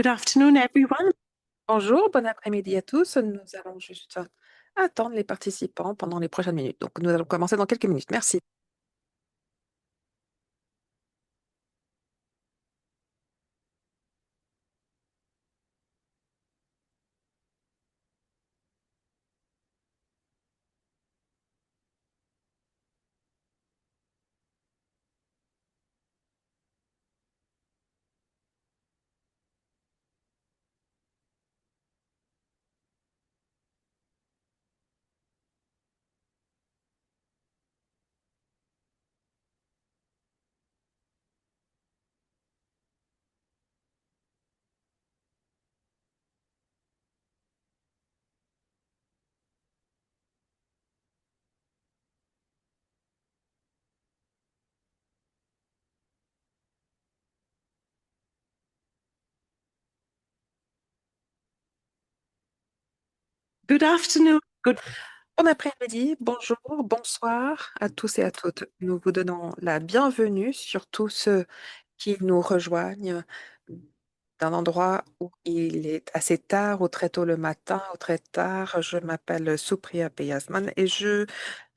Good afternoon, everyone. Bonjour, bon après-midi à tous. Nous allons juste attendre les participants pendant les prochaines minutes. Donc, nous allons commencer dans quelques minutes. Merci. Good afternoon. Good. Bon après-midi, bonjour, bonsoir à tous et à toutes. Nous vous donnons la bienvenue, surtout ceux qui nous rejoignent d'un endroit où il est assez tard ou très tôt le matin ou très tard. Je m'appelle Supriya Peyasman et je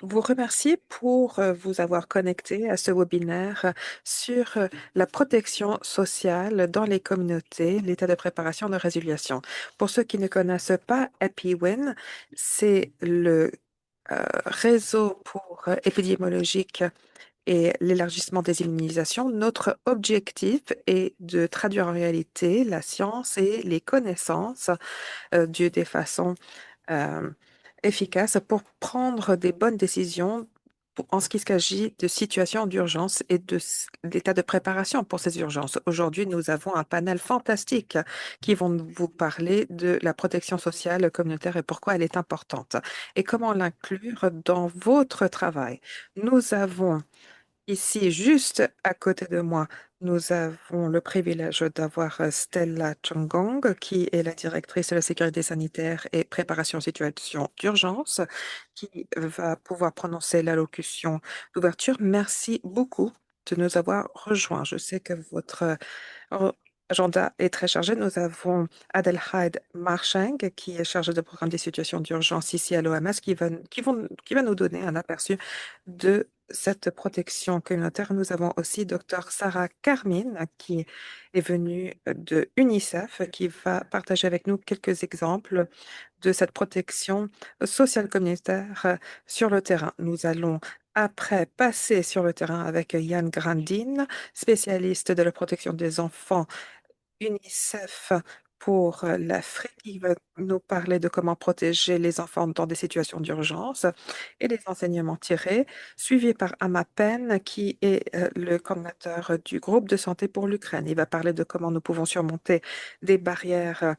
vous remercie pour vous avoir connecté à ce webinaire sur la protection sociale dans les communautés, l'état de préparation de résiliation. Pour ceux qui ne connaissent pas EpiWin, c'est le réseau pour épidémiologique et l'élargissement des immunisations. Notre objectif est de traduire en réalité la science et les connaissances des façons euh, efficaces pour prendre des bonnes décisions en ce qui s'agit de situations d'urgence et d'état de préparation pour ces urgences. Aujourd'hui, nous avons un panel fantastique qui vont vous parler de la protection sociale communautaire et pourquoi elle est importante et comment l'inclure dans votre travail. Nous avons ici, juste à côté de moi, nous avons le privilège d'avoir Stella Chongong, qui est la directrice de la sécurité sanitaire et préparation aux situations d'urgence, qui va pouvoir prononcer l'allocution d'ouverture. Merci beaucoup de nous avoir rejoints. Je sais que votre euh, agenda est très chargé. Nous avons Adelheid Marcheng, qui est chargée de programme des situations d'urgence ici à l'OMS, qui va nous donner un aperçu de cette protection communautaire. Nous avons aussi Dr. Sarah Carmine, qui est venue de UNICEF, qui va partager avec nous quelques exemples de cette protection sociale communautaire sur le terrain. Nous allons après passer sur le terrain avec Yann Grandin, spécialiste de la protection des enfants UNICEF pour l'Afrique. Il va nous parler de comment protéger les enfants dans des situations d'urgence et les enseignements tirés, suivi par Amapen, qui est le coordinateur du groupe de santé pour l'Ukraine. Il va parler de comment nous pouvons surmonter des barrières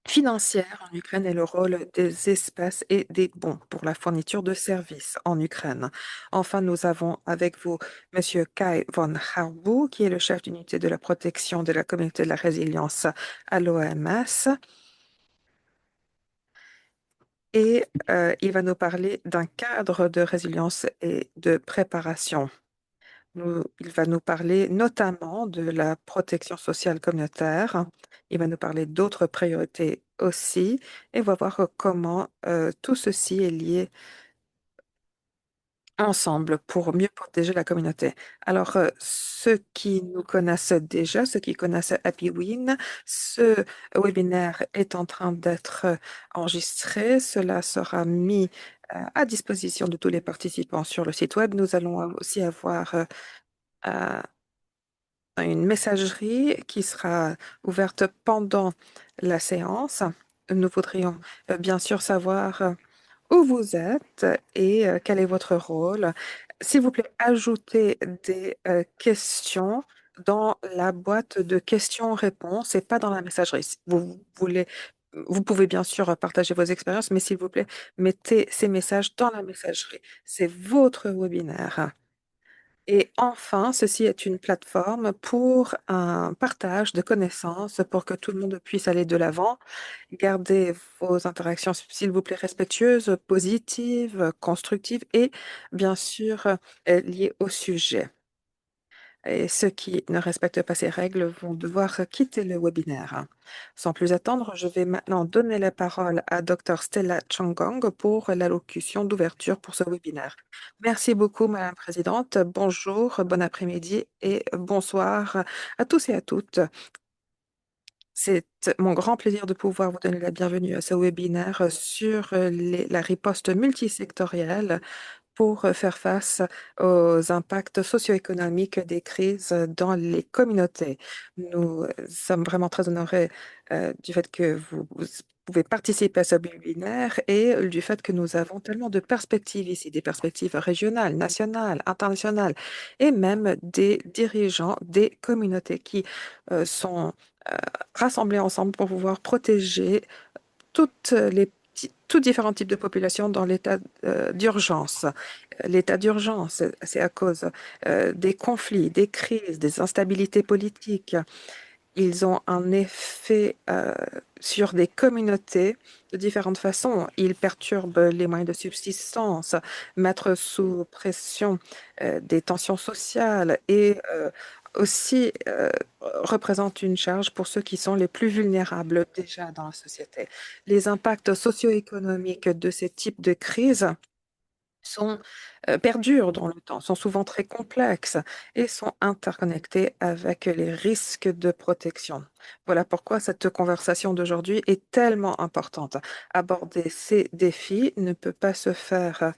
financière en Ukraine et le rôle des espèces et des bons pour la fourniture de services en Ukraine. Enfin, nous avons avec vous Monsieur Kai von Harbu, qui est le chef d'unité de la protection de la communauté de la résilience à l'OMS. Et il va nous parler d'un cadre de résilience et de préparation. Il va nous parler notamment de la protection sociale communautaire. Il va nous parler d'autres priorités aussi et on va voir comment tout ceci est lié ensemble pour mieux protéger la communauté. Alors, ceux qui nous connaissent déjà, ceux qui connaissent HappyWin, ce webinaire est en train d'être enregistré. Cela sera mis à disposition de tous les participants sur le site web. Nous allons aussi avoir euh, une messagerie qui sera ouverte pendant la séance. Nous voudrions bien sûr savoir où vous êtes et quel est votre rôle. S'il vous plaît, ajoutez des questions dans la boîte de questions-réponses et pas dans la messagerie. Si vous voulez, vous pouvez bien sûr partager vos expériences, mais s'il vous plaît, mettez ces messages dans la messagerie. C'est votre webinaire. Et enfin, ceci est une plateforme pour un partage de connaissances pour que tout le monde puisse aller de l'avant. Gardez vos interactions, s'il vous plaît, respectueuses, positives, constructives et bien sûr liées au sujet. et ceux qui ne respectent pas ces règles vont devoir quitter le webinaire. Sans plus attendre, je vais maintenant donner la parole à Dr. Stella Changong pour l'allocution d'ouverture pour ce webinaire. Merci beaucoup, Madame la Présidente. Bonjour, bon après-midi et bonsoir à tous et à toutes. C'est mon grand plaisir de pouvoir vous donner la bienvenue à ce webinaire sur la riposte multisectorielle pour faire face aux impacts socio-économiques des crises dans les communautés. Nous sommes vraiment très honorés du fait que vous pouvez participer à ce webinaire et du fait que nous avons tellement de perspectives ici, des perspectives régionales, nationales, internationales et même des dirigeants des communautés qui sont euh, rassemblés ensemble pour pouvoir protéger tous différents types de populations dans l'état d'urgence. L'état d'urgence, c'est à cause des conflits, des crises, des instabilités politiques. Ils ont un effet sur des communautés de différentes façons. Ils perturbent les moyens de subsistance, mettre sous pression des tensions sociales et aussi représentent une charge pour ceux qui sont les plus vulnérables déjà dans la société. Les impacts socio-économiques de ces types de crises sont perdurent dans le temps, sont souvent très complexes et sont interconnectés avec les risques de protection. Voilà pourquoi cette conversation d'aujourd'hui est tellement importante. Aborder ces défis ne peut pas se faire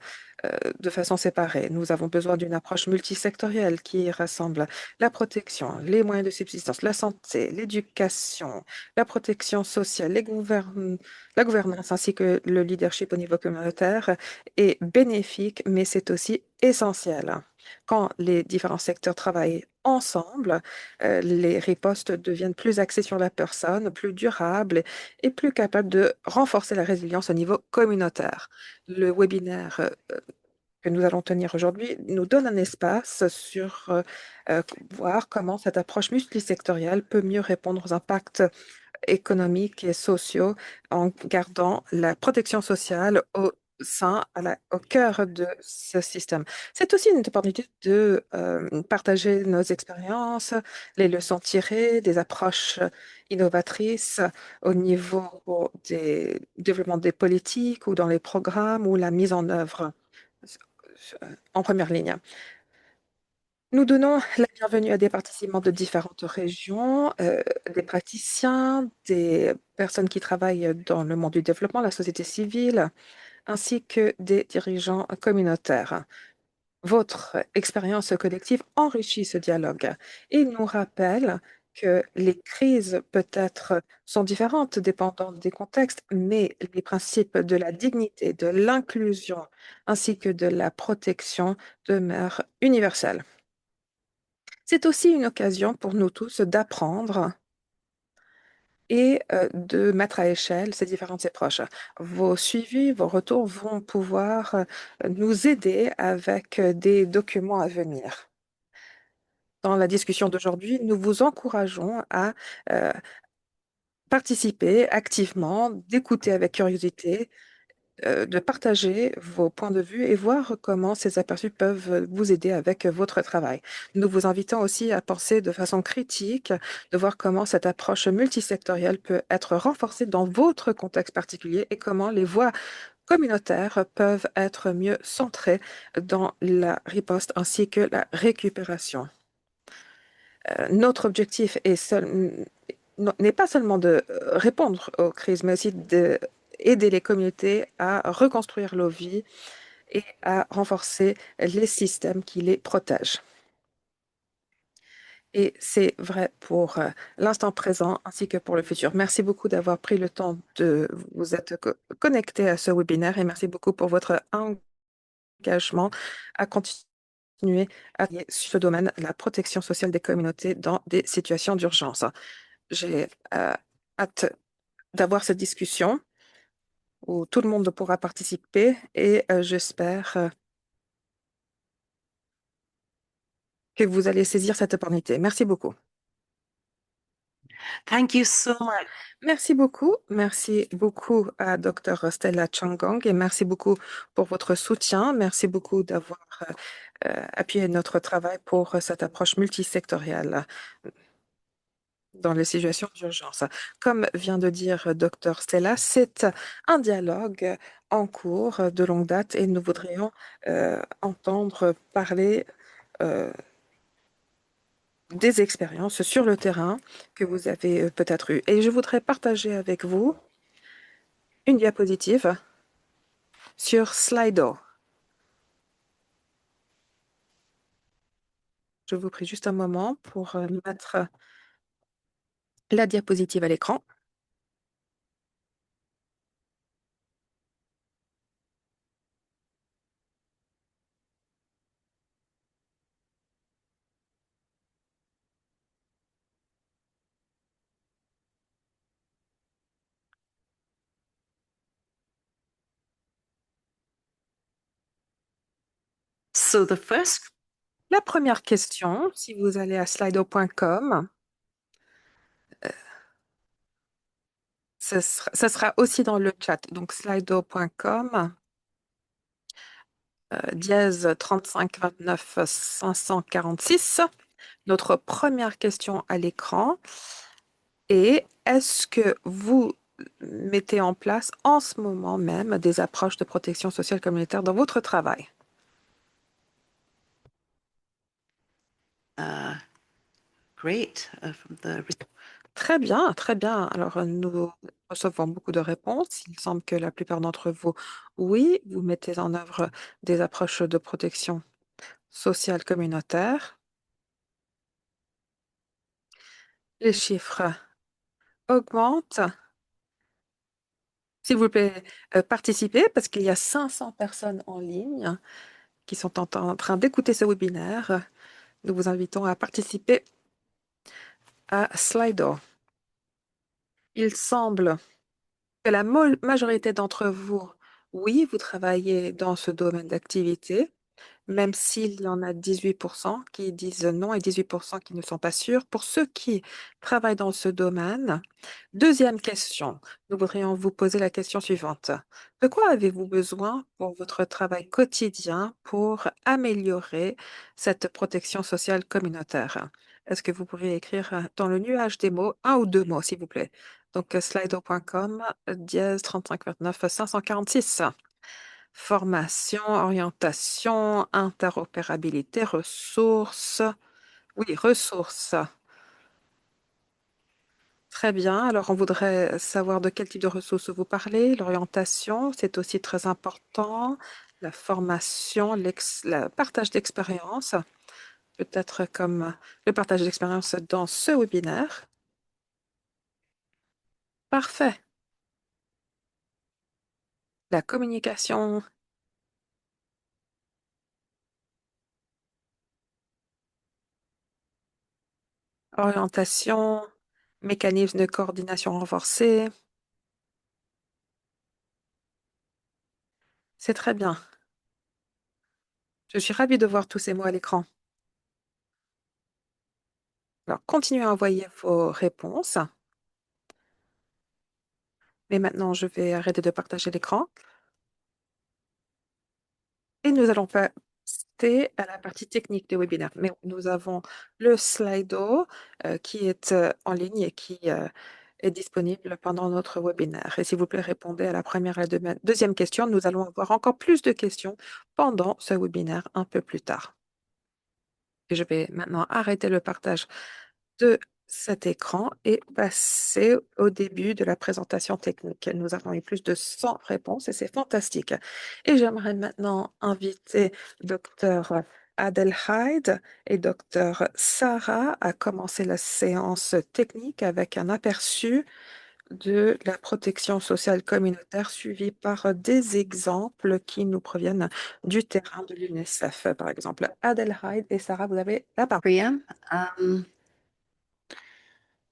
de façon séparée. Nous avons besoin d'une approche multisectorielle qui rassemble la protection, les moyens de subsistance, la santé, l'éducation, la protection sociale, la gouvernance ainsi que le leadership au niveau communautaire est bénéfique, mais c'est aussi essentiel. Quand les différents secteurs travaillent ensemble, les ripostes deviennent plus axées sur la personne, plus durables et plus capables de renforcer la résilience au niveau communautaire. Le webinaire que nous allons tenir aujourd'hui nous donne un espace sur voir comment cette approche multisectorielle peut mieux répondre aux impacts économiques et sociaux en gardant la protection sociale au cœur de ce système. C'est aussi une opportunité de partager nos expériences, les leçons tirées, des approches innovatrices au niveau des développements des politiques ou dans les programmes ou la mise en œuvre en première ligne. Nous donnons la bienvenue à des participants de différentes régions, des praticiens, des personnes qui travaillent dans le monde du développement, la société civile, ainsi que des dirigeants communautaires. Votre expérience collective enrichit ce dialogue et nous rappelle que les crises peut-être sont différentes dépendant des contextes, mais les principes de la dignité, de l'inclusion ainsi que de la protection demeurent universels. C'est aussi une occasion pour nous tous d'apprendre et de mettre à échelle ces différentes approches. Vos suivis, vos retours vont pouvoir nous aider avec des documents à venir. Dans la discussion d'aujourd'hui, nous vous encourageons à euh, participer activement, d'écouter avec curiosité, de partager vos points de vue et voir comment ces aperçus peuvent vous aider avec votre travail. Nous vous invitons aussi à penser de façon critique, de voir comment cette approche multisectorielle peut être renforcée dans votre contexte particulier et comment les voies communautaires peuvent être mieux centrées dans la riposte ainsi que la récupération. Notre objectif n'est pas seulement de répondre aux crises, mais aussi d'aider les communautés à reconstruire leur vie et à renforcer les systèmes qui les protègent. Et c'est vrai pour l'instant présent ainsi que pour le futur. Merci beaucoup d'avoir pris le temps de vous être connecté à ce webinaire et merci beaucoup pour votre engagement à continuer à travailler sur ce domaine, la protection sociale des communautés dans des situations d'urgence. J'ai hâte d'avoir cette discussion où tout le monde pourra participer et j'espère que vous allez saisir cette opportunité. Merci beaucoup. Thank you so much. Merci beaucoup à Dr. Stella Changong et merci beaucoup pour votre soutien. Merci beaucoup d'avoir appuyé notre travail pour cette approche multisectorielle dans les situations d'urgence. Comme vient de dire Dr. Stella, c'est un dialogue en cours de longue date et nous voudrions entendre parler euh, des expériences sur le terrain que vous avez peut-être eues. Et je voudrais partager avec vous une diapositive sur Slido. Je vous prie juste un moment pour mettre la diapositive à l'écran. So the first, La première question, si vous allez à slido.com, ça sera aussi dans le chat. Donc slido.com, dièse 35 29 546. Notre première question à l'écran est est-ce que vous mettez en place en ce moment même des approches de protection sociale communautaire dans votre travail? great. From the Très bien, très bien. Alors, nous recevons beaucoup de réponses. Il semble que la plupart d'entre vous, oui, vous mettez en œuvre des approches de protection sociale communautaire. Les chiffres augmentent. S'il vous plaît, participez parce qu'il y a 500 personnes en ligne qui sont en train d'écouter ce webinaire. Nous vous invitons à participer à Slido. Il semble que la majorité d'entre vous, oui, vous travaillez dans ce domaine d'activité, même s'il y en a 18% qui disent non et 18% qui ne sont pas sûrs. Pour ceux qui travaillent dans ce domaine, deuxième question, nous voudrions vous poser la question suivante. De quoi avez-vous besoin pour votre travail quotidien pour améliorer cette protection sociale communautaire? Est-ce que vous pourriez écrire dans le nuage des mots, un ou deux mots, s'il vous plaît? Donc, slido.com, dièse 35 29 546. Formation, orientation, interopérabilité, ressources. Oui, ressources. Très bien. Alors, on voudrait savoir de quel type de ressources vous parlez. L'orientation, c'est aussi très important. La formation, le partage d'expérience, peut-être comme le partage d'expérience dans ce webinaire. Parfait. La communication, orientation, mécanisme de coordination renforcé. C'est très bien. Je suis ravie de voir tous ces mots à l'écran. Alors, continuez à envoyer vos réponses. Mais maintenant, je vais arrêter de partager l'écran et nous allons passer à la partie technique du webinaire. Mais nous avons le Slido qui est en ligne et qui est disponible pendant notre webinaire. Et s'il vous plaît, répondez à la première et la deuxième question. Nous allons avoir encore plus de questions pendant ce webinaire un peu plus tard. Et je vais maintenant arrêter le partage de cet écran et passer au début de la présentation technique. Nous avons eu plus de 100 réponses et c'est fantastique. Et j'aimerais maintenant inviter Dr. Adelheid et Dr. Sarah à commencer la séance technique avec un aperçu de la protection sociale communautaire suivi par des exemples qui nous proviennent du terrain de l'UNICEF, par exemple. Adelheid et Sarah, vous avez la parole. Priam.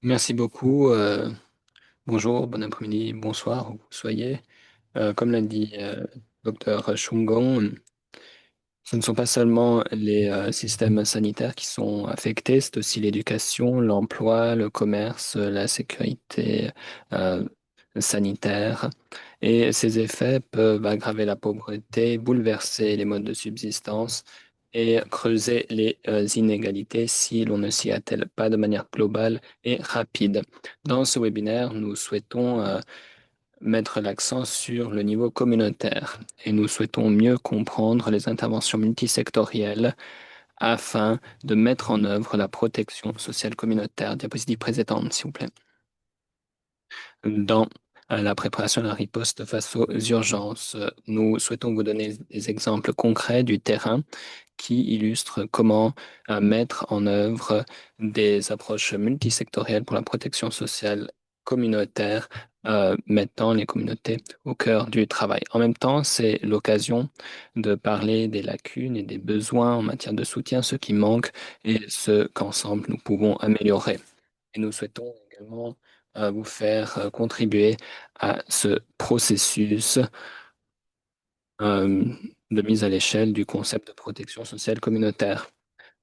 Merci beaucoup. Bonjour, bon après-midi, bonsoir, où que vous soyez. Comme l'a dit Dr. Chungong, Ce ne sont pas seulement les systèmes sanitaires qui sont affectés, c'est aussi l'éducation, l'emploi, le commerce, la sécurité euh, sanitaire. Et ces effets peuvent aggraver la pauvreté, bouleverser les modes de subsistance et creuser les inégalités si l'on ne s'y attelle pas de manière globale et rapide. Dans ce webinaire, nous souhaitons mettre l'accent sur le niveau communautaire et nous souhaitons mieux comprendre les interventions multisectorielles afin de mettre en œuvre la protection sociale communautaire. Diapositive précédente, s'il vous plaît. Dans la préparation de la riposte face aux urgences, nous souhaitons vous donner des exemples concrets du terrain qui illustrent comment mettre en œuvre des approches multisectorielles pour la protection sociale communautaire, mettant les communautés au cœur du travail. En même temps, c'est l'occasion de parler des lacunes et des besoins en matière de soutien, ce qui manque et ce qu'ensemble nous pouvons améliorer. Et nous souhaitons également vous faire contribuer à ce processus euh, de mise à l'échelle du concept de protection sociale communautaire.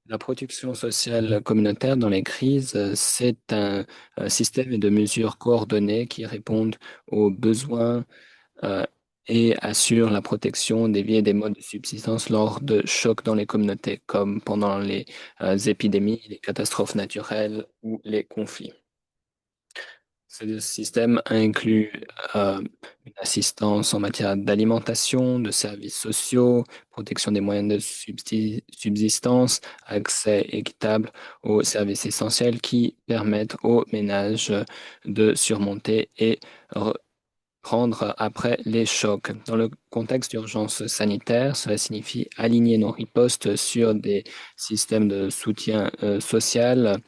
La protection sociale communautaire dans les crises, c'est un système de mesures coordonnées qui répondent aux besoins euh, et assure la protection des vies et des modes de subsistance lors de chocs dans les communautés, comme pendant les épidémies, les catastrophes naturelles ou les conflits. Ce système inclut une assistance en matière d'alimentation, de services sociaux, protection des moyens de subsistance, accès équitable aux services essentiels qui permettent aux ménages de surmonter et prendre après les chocs. Dans le contexte d'urgence sanitaire, cela signifie aligner nos ripostes sur des systèmes de soutien social,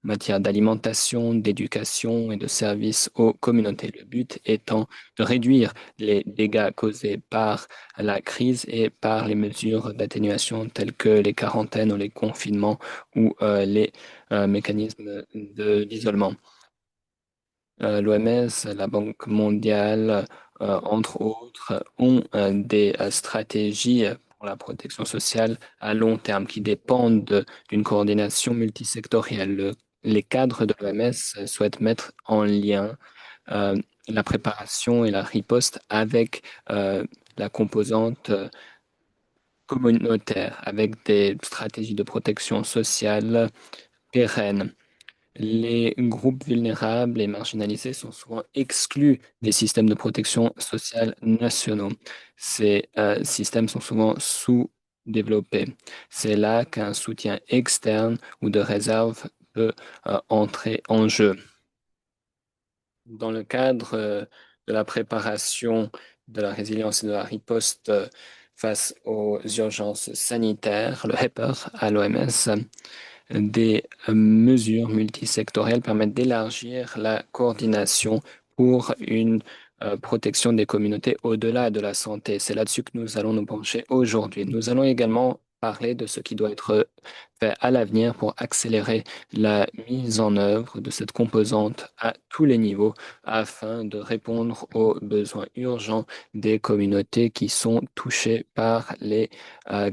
matière d'alimentation, d'éducation et de services aux communautés. Le but étant de réduire les dégâts causés par la crise et par les mesures d'atténuation telles que les quarantaines ou les confinements ou les mécanismes d'isolement. L'OMS, la Banque mondiale, entre autres, ont des stratégies pour la protection sociale à long terme qui dépendent d'une coordination multisectorielle. Les cadres de l'OMS souhaitent mettre en lien euh, la préparation et la riposte avec la composante communautaire, avec des stratégies de protection sociale pérennes. Les groupes vulnérables et marginalisés sont souvent exclus des systèmes de protection sociale nationaux. Ces systèmes sont souvent sous-développés. C'est là qu'un soutien externe ou de réserve peut entrer en jeu. Dans le cadre de la préparation de la résilience et de la riposte face aux urgences sanitaires, le HEPER à l'OMS, des mesures multisectorielles permettent d'élargir la coordination pour une protection des communautés au-delà de la santé. C'est là-dessus que nous allons nous pencher aujourd'hui. Nous allons également parler de ce qui doit être fait à l'avenir pour accélérer la mise en œuvre de cette composante à tous les niveaux afin de répondre aux besoins urgents des communautés qui sont touchées par les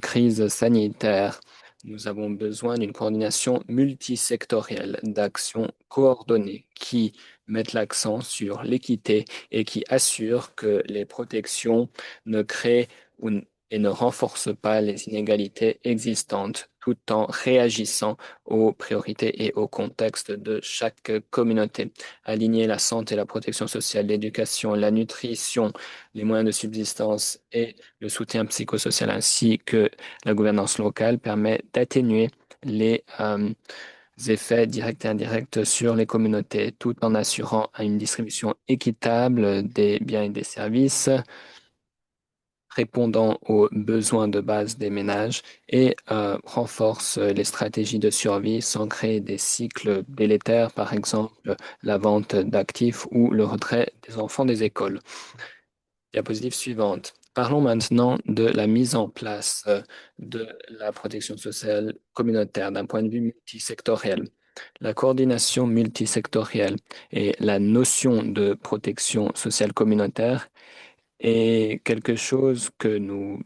crises sanitaires. Nous avons besoin d'une coordination multisectorielle, d'actions coordonnées qui mettent l'accent sur l'équité et qui assurent que les protections ne créent et ne renforcent pas les inégalités existantes, tout en réagissant aux priorités et au contexte de chaque communauté. Aligner la santé, la protection sociale, l'éducation, la nutrition, les moyens de subsistance et le soutien psychosocial ainsi que la gouvernance locale permet d'atténuer les effets directs et indirects sur les communautés, tout en assurant une distribution équitable des biens et des services, répondant aux besoins de base des ménages et renforce les stratégies de survie sans créer des cycles délétères, par exemple la vente d'actifs ou le retrait des enfants des écoles. Diapositive suivante. Parlons maintenant de la mise en place de la protection sociale communautaire d'un point de vue multisectoriel. La coordination multisectorielle et la notion de protection sociale communautaire est quelque chose que nous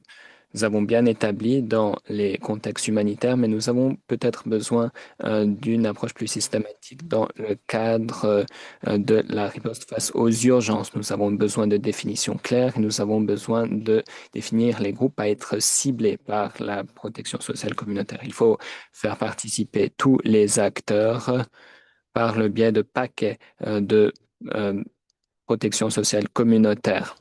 avons bien établi dans les contextes humanitaires, mais nous avons peut-être besoin d'une approche plus systématique dans le cadre de la riposte face aux urgences. Nous avons besoin de définitions claires et nous avons besoin de définir les groupes à être ciblés par la protection sociale communautaire. Il faut faire participer tous les acteurs par le biais de paquets de euh, protection sociale communautaire.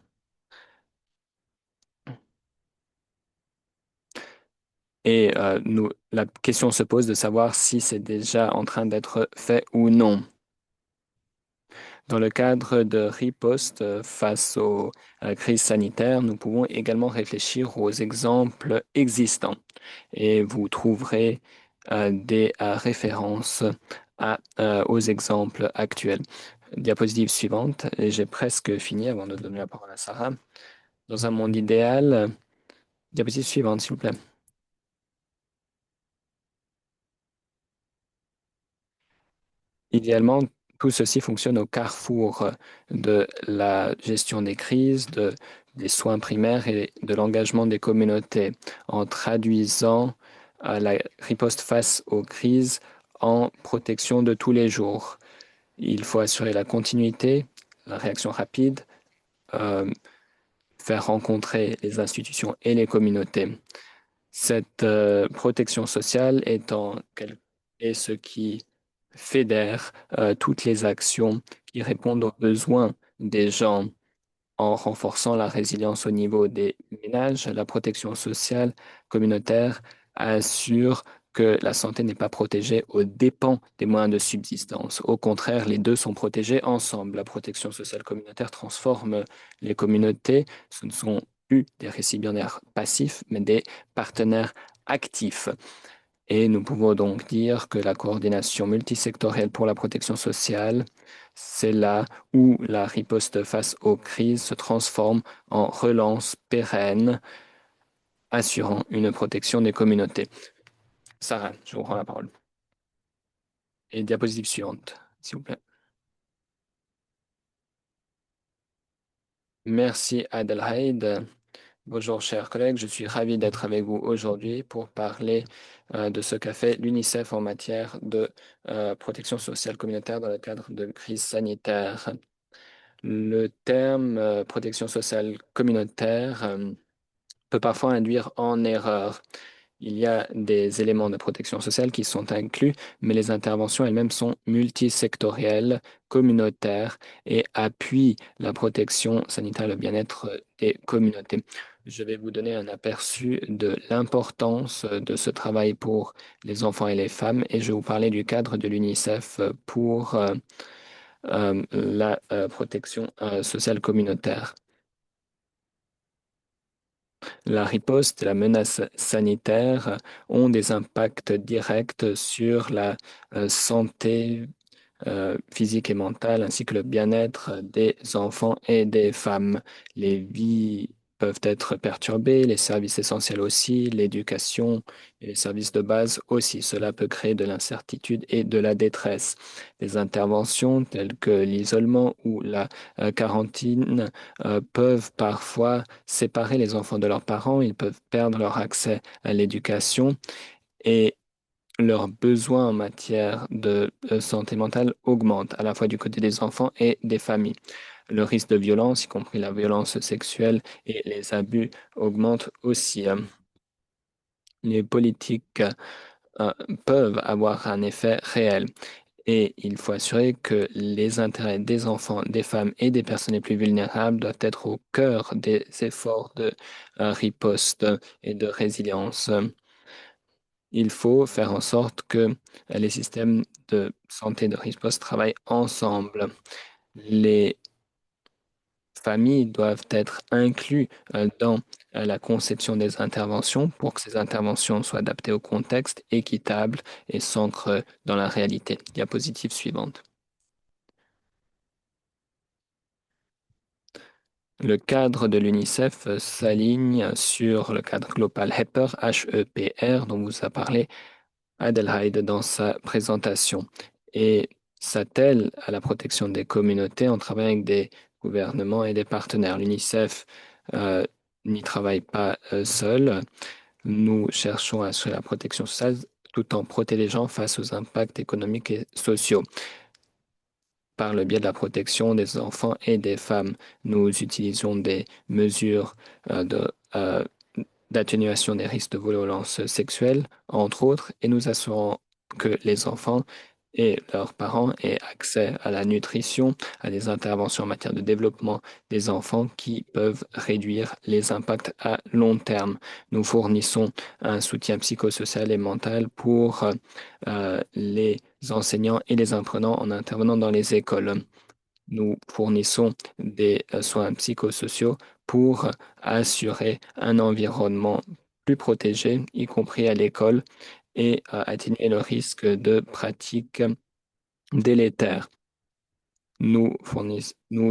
Et la question se pose de savoir si c'est déjà en train d'être fait ou non. Dans le cadre de riposte face aux crises sanitaires, nous pouvons également réfléchir aux exemples existants et vous trouverez des références aux exemples actuels. Diapositive suivante, et j'ai presque fini avant de donner la parole à Sarah. Dans un monde idéal, diapositive suivante, s'il vous plaît. Idéalement, tout ceci fonctionne au carrefour de la gestion des crises, des soins primaires et de l'engagement des communautés, en traduisant la riposte face aux crises en protection de tous les jours. Il faut assurer la continuité, la réaction rapide, euh, faire rencontrer les institutions et les communautés. Cette protection sociale est ce qui fédère toutes les actions qui répondent aux besoins des gens en renforçant la résilience au niveau des ménages. La protection sociale communautaire assure que la santé n'est pas protégée aux dépens des moyens de subsistance. Au contraire, les deux sont protégés ensemble. La protection sociale communautaire transforme les communautés. Ce ne sont plus des récipiendaires passifs, mais des partenaires actifs. Et nous pouvons donc dire que la coordination multisectorielle pour la protection sociale, c'est là où la riposte face aux crises se transforme en relance pérenne, assurant une protection des communautés. Sarah, je vous rends la parole. Et diapositive suivante, s'il vous plaît. Merci Adelheid. Bonjour chers collègues, je suis ravi d'être avec vous aujourd'hui pour parler de ce qu'a fait l'UNICEF en matière de protection sociale communautaire dans le cadre de crise sanitaire. Le terme protection sociale communautaire peut parfois induire en erreur. Il y a des éléments de protection sociale qui sont inclus, mais les interventions elles-mêmes sont multisectorielles, communautaires et appuient la protection sanitaire et le bien-être des communautés. Je vais vous donner un aperçu de l'importance de ce travail pour les enfants et les femmes et je vais vous parler du cadre de l'UNICEF pour la protection sociale communautaire. La riposte et la menace sanitaire ont des impacts directs sur la santé physique et mentale, ainsi que le bien-être des enfants et des femmes. Les vies peuvent être perturbées, les services essentiels aussi, l'éducation et les services de base aussi. Cela peut créer de l'incertitude et de la détresse. Les interventions telles que l'isolement ou la quarantaine peuvent parfois séparer les enfants de leurs parents, ils peuvent perdre leur accès à l'éducation et leurs besoins en matière de santé mentale augmentent, à la fois du côté des enfants et des familles. Le risque de violence, y compris la violence sexuelle et les abus, augmentent aussi. Les politiques euh, peuvent avoir un effet réel. Et il faut assurer que les intérêts des enfants, des femmes et des personnes les plus vulnérables doivent être au cœur des efforts de riposte et de résilience. Il faut faire en sorte que les systèmes de santé de riposte travaillent ensemble. Les familles doivent être inclus dans la conception des interventions pour que ces interventions soient adaptées au contexte, équitables et s'ancrent dans la réalité. Diapositive suivante. Le cadre de l'UNICEF s'aligne sur le cadre global HEPR, HEPR, dont vous a parlé Adelheid dans sa présentation, et s'attelle à la protection des communautés en travaillant avec des gouvernements et des partenaires. L'UNICEF n'y travaille pas seul. Nous cherchons à assurer la protection sociale tout en protégeant face aux impacts économiques et sociaux. Par le biais de la protection des enfants et des femmes, nous utilisons des mesures euh, de, euh, d'atténuation des risques de violence sexuelle, entre autres, et nous assurons que les enfants et leurs parents aient accès à la nutrition, à des interventions en matière de développement des enfants qui peuvent réduire les impacts à long terme. Nous fournissons un soutien psychosocial et mental pour les enseignants et les apprenants en intervenant dans les écoles. Nous fournissons des soins psychosociaux pour assurer un environnement plus protégé, y compris à l'école, et atténuer le risque de pratiques délétères. Nous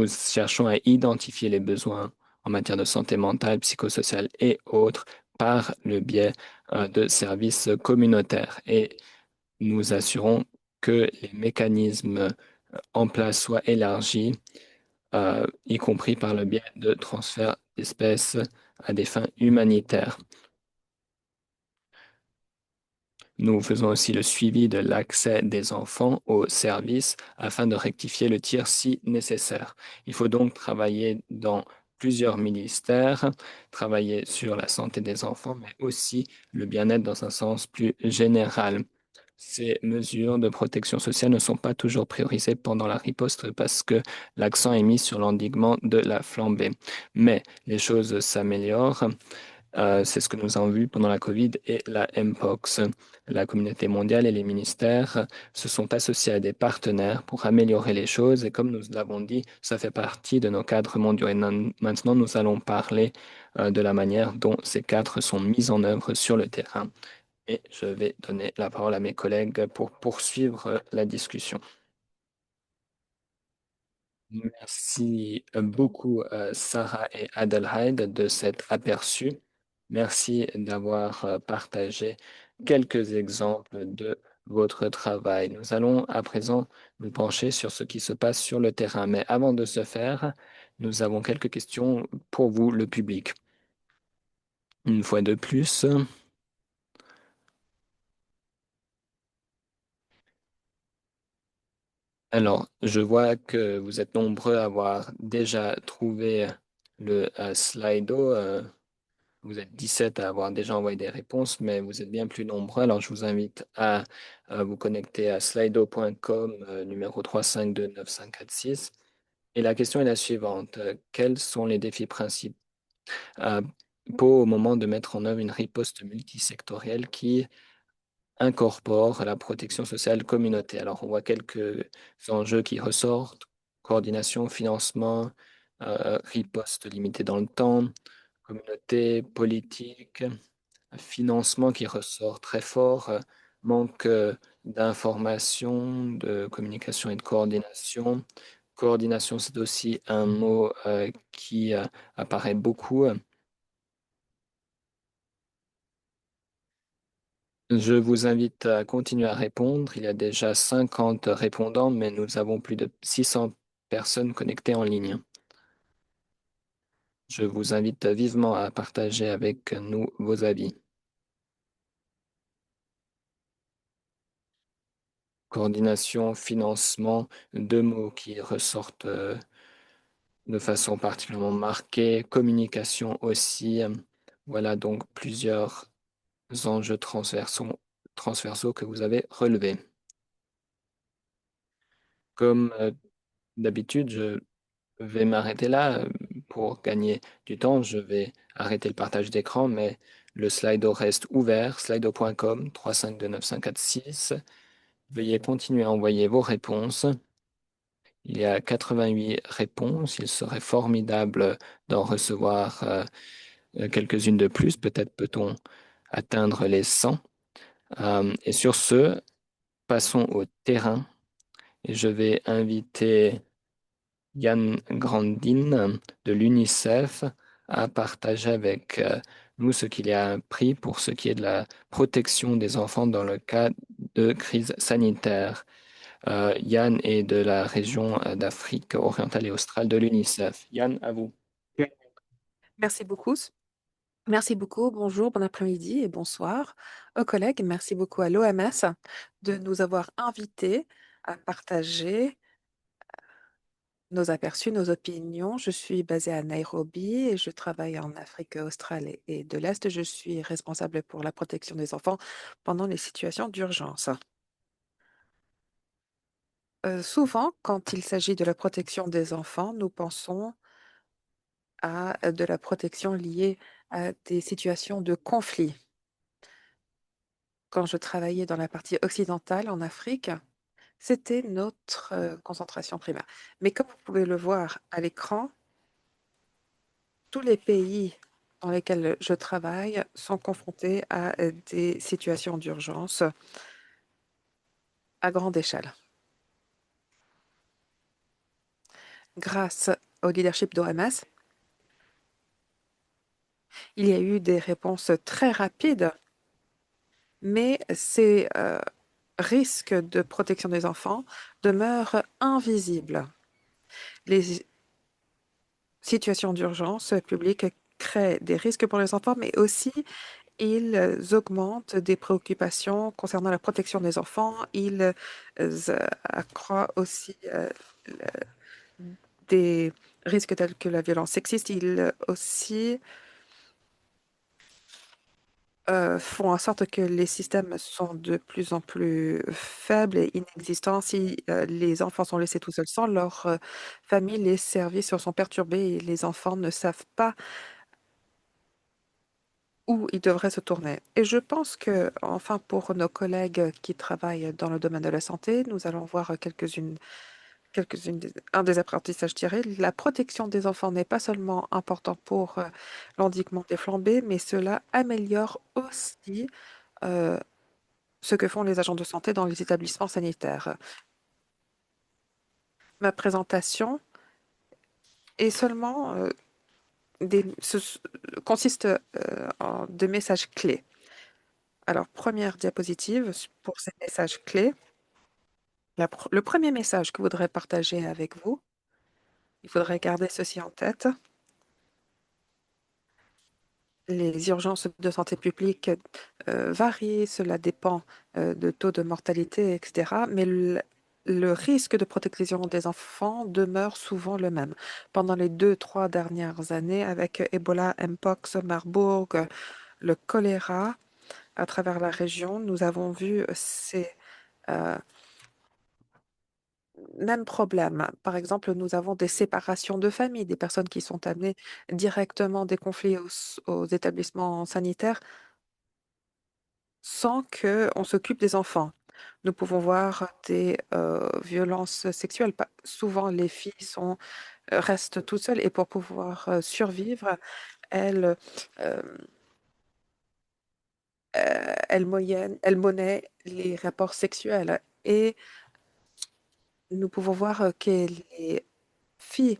cherchons à identifier les besoins en matière de santé mentale, psychosociale et autres par le biais de services communautaires. Et nous assurons que les mécanismes en place soient élargis, y compris par le biais de transferts d'espèces à des fins humanitaires. Nous faisons aussi le suivi de l'accès des enfants aux services afin de rectifier le tir si nécessaire. Il faut donc travailler dans plusieurs ministères, travailler sur la santé des enfants, mais aussi le bien-être dans un sens plus général. Ces mesures de protection sociale ne sont pas toujours priorisées pendant la riposte parce que l'accent est mis sur l'endiguement de la flambée. Mais les choses s'améliorent. C'est ce que nous avons vu pendant la COVID et la Mpox. La communauté mondiale et les ministères se sont associés à des partenaires pour améliorer les choses et comme nous l'avons dit, ça fait partie de nos cadres mondiaux. Et maintenant, nous allons parler de la manière dont ces cadres sont mis en œuvre sur le terrain. Et je vais donner la parole à mes collègues pour poursuivre la discussion. Merci beaucoup, Sarah et Adelheid, de cet aperçu. Merci d'avoir partagé quelques exemples de votre travail. Nous allons à présent nous pencher sur ce qui se passe sur le terrain. Mais avant de ce faire, nous avons quelques questions pour vous, le public. Une fois de plus, alors, je vois que vous êtes nombreux à avoir déjà trouvé le Slido. Vous êtes 17 à avoir déjà envoyé des réponses, mais vous êtes bien plus nombreux. Alors, je vous invite à vous connecter à slido.com, numéro 3529546. Et la question est la suivante. Quels sont les défis principaux au moment de mettre en œuvre une riposte multisectorielle qui incorpore la protection sociale communautaire? Alors, on voit quelques enjeux qui ressortent. Coordination, financement, riposte limitée dans le temps, communauté, politique, financement qui ressort très fort, manque d'information, de communication et de coordination. Coordination, c'est aussi un mot qui apparaît beaucoup. Je vous invite à continuer à répondre. Il y a déjà 50 répondants, mais nous avons plus de 600 personnes connectées en ligne. Je vous invite vivement à partager avec nous vos avis. Coordination, financement, deux mots qui ressortent de façon particulièrement marquée. Communication aussi. Voilà donc plusieurs enjeux transversaux que vous avez relevés. Comme d'habitude, je vais m'arrêter là pour gagner du temps. Je vais arrêter le partage d'écran, mais le Slido reste ouvert, slido.com 3529546. Veuillez continuer à envoyer vos réponses. Il y a 88 réponses. Il serait formidable d'en recevoir quelques-unes de plus. Peut-être peut-on atteindre les 100. Et sur ce, passons au terrain. Et je vais inviter Yann Grandin de l'UNICEF à partager avec nous ce qu'il a appris pour ce qui est de la protection des enfants dans le cas de crise sanitaire. Yann est de la région d'Afrique orientale et australe de l'UNICEF. Yann, à vous. Merci beaucoup. Merci beaucoup, bonjour, bon après-midi et bonsoir aux collègues. Merci beaucoup à l'OMS de nous avoir invités à partager nos aperçus, nos opinions. Je suis basée à Nairobi et je travaille en Afrique australe et de l'Est. Je suis responsable pour la protection des enfants pendant les situations d'urgence. Souvent, quand il s'agit de la protection des enfants, nous pensons à de la protection liée à des situations de conflit. Quand je travaillais dans la partie occidentale en Afrique, c'était notre concentration primaire. Mais comme vous pouvez le voir à l'écran, tous les pays dans lesquels je travaille sont confrontés à des situations d'urgence à grande échelle. Grâce au leadership d'OMS, il y a eu des réponses très rapides, mais ces risques de protection des enfants demeurent invisibles. Les situations d'urgence publique créent des risques pour les enfants, mais aussi ils augmentent des préoccupations concernant la protection des enfants. Ils accroissent aussi des risques tels que la violence sexiste. Ils aussi font en sorte que les systèmes sont de plus en plus faibles et inexistants. Si les enfants sont laissés tout seuls sans leur famille, les services sont perturbés et les enfants ne savent pas où ils devraient se tourner. Et je pense que, enfin, pour nos collègues qui travaillent dans le domaine de la santé, nous allons voir un des apprentissages tirés. La protection des enfants n'est pas seulement important pour l'endiguement des flambées, mais cela améliore aussi euh, ce que font les agents de santé dans les établissements sanitaires. Ma présentation est seulement consiste en deux messages clés. Alors, première diapositive pour ces messages clés. Le premier message que je voudrais partager avec vous, il faudrait garder ceci en tête. Les urgences de santé publique varient, cela dépend de taux de mortalité, etc. Mais le risque de protection des enfants demeure souvent le même. Pendant les 2, 3 dernières années, avec Ebola, Mpox, Marburg, le choléra, à travers la région, nous avons vu ces euh, même problème. Par exemple, nous avons des séparations de famille, des personnes qui sont amenées directement des conflits aux établissements sanitaires sans qu'on s'occupe des enfants. Nous pouvons voir des violences sexuelles. Souvent, les filles restent toutes seules et pour pouvoir survivre, elles, euh, elles monnaient les rapports sexuels. Et nous pouvons voir que les filles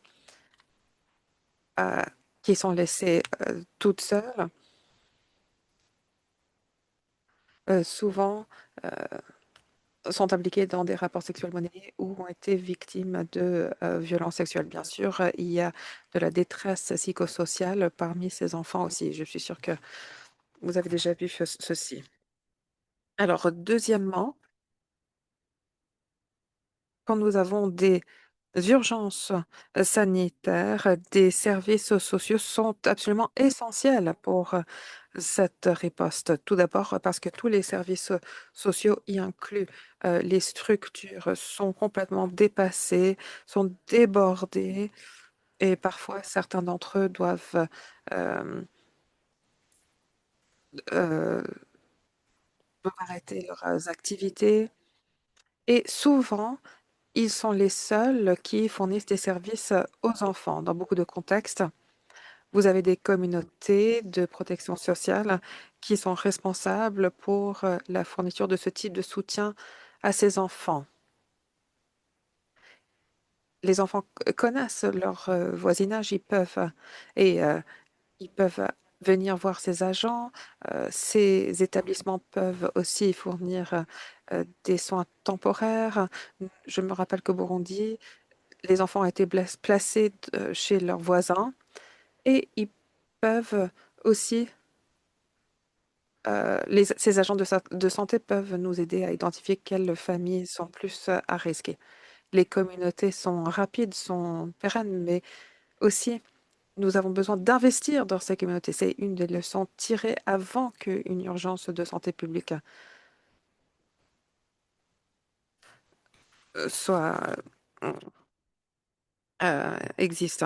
euh, qui sont laissées toutes seules, souvent sont impliquées dans des rapports sexuels monnaie ou ont été victimes de violences sexuelles. Bien sûr, il y a de la détresse psychosociale parmi ces enfants aussi. Je suis sûre que vous avez déjà vu ceci. Alors, deuxièmement, quand nous avons des urgences sanitaires, des services sociaux sont absolument essentiels pour cette riposte. Tout d'abord parce que tous les services sociaux, y inclus les structures, sont complètement dépassés, sont débordés et parfois certains d'entre eux doivent euh, arrêter leurs activités et souvent, ils sont les seuls qui fournissent des services aux enfants. Dans beaucoup de contextes, vous avez des communautés de protection sociale qui sont responsables pour la fourniture de ce type de soutien à ces enfants. Les enfants connaissent leur voisinage, et ils peuvent venir voir ces agents. Ces établissements peuvent aussi fournir des soins temporaires. Je me rappelle qu'au Burundi, les enfants ont été placés chez leurs voisins et ils peuvent aussi ces agents de santé peuvent nous aider à identifier quelles familles sont plus à risque. Les communautés sont rapides, sont pérennes, mais aussi nous avons besoin d'investir dans ces communautés. C'est une des leçons tirées avant qu'une urgence de santé publique soit existe.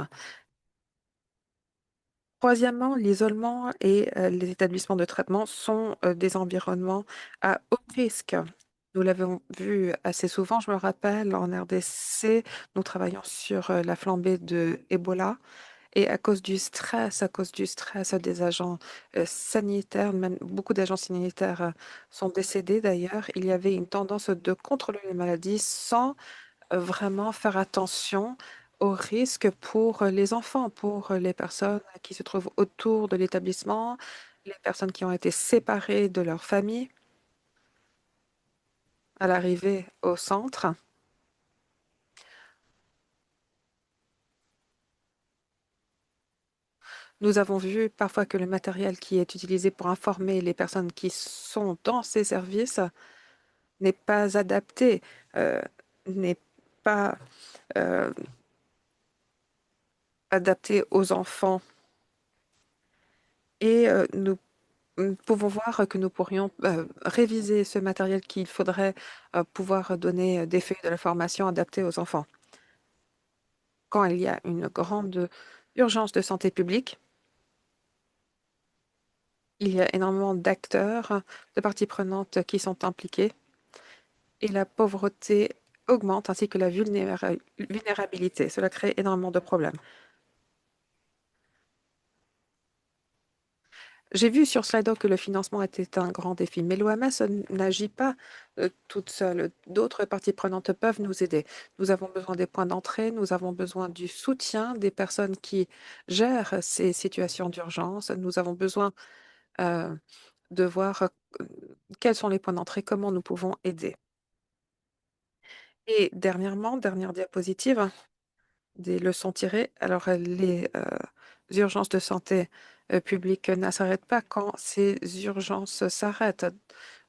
Troisièmement, l'isolement et les établissements de traitement sont des environnements à haut risque. Nous l'avons vu assez souvent, je me rappelle, en RDC, nous travaillons sur la flambée de Ebola. Et à cause du stress des agents sanitaires, même beaucoup d'agents sanitaires sont décédés d'ailleurs, il y avait une tendance de contrôler les maladies sans vraiment faire attention aux risques pour les enfants, pour les personnes qui se trouvent autour de l'établissement, les personnes qui ont été séparées de leur famille à l'arrivée au centre. Nous avons vu parfois que le matériel qui est utilisé pour informer les personnes qui sont dans ces services n'est pas adapté, euh, n'est pas euh, adapté aux enfants. Et nous pouvons voir que nous pourrions réviser ce matériel qu'il faudrait pouvoir donner des feuilles de la formation adaptées aux enfants. Quand il y a une grande urgence de santé publique, il y a énormément d'acteurs, de parties prenantes qui sont impliquées et la pauvreté augmente ainsi que la vulnérabilité. Cela crée énormément de problèmes. J'ai vu sur Slido que le financement était un grand défi, mais l'OMS n'agit pas toute seule. D'autres parties prenantes peuvent nous aider. Nous avons besoin des points d'entrée, nous avons besoin du soutien des personnes qui gèrent ces situations d'urgence. Nous avons besoin euh, de voir quels sont les points d'entrée, comment nous pouvons aider. Et dernièrement, dernière diapositive, des leçons tirées. Alors, les urgences de santé publique ne s'arrêtent pas quand ces urgences s'arrêtent.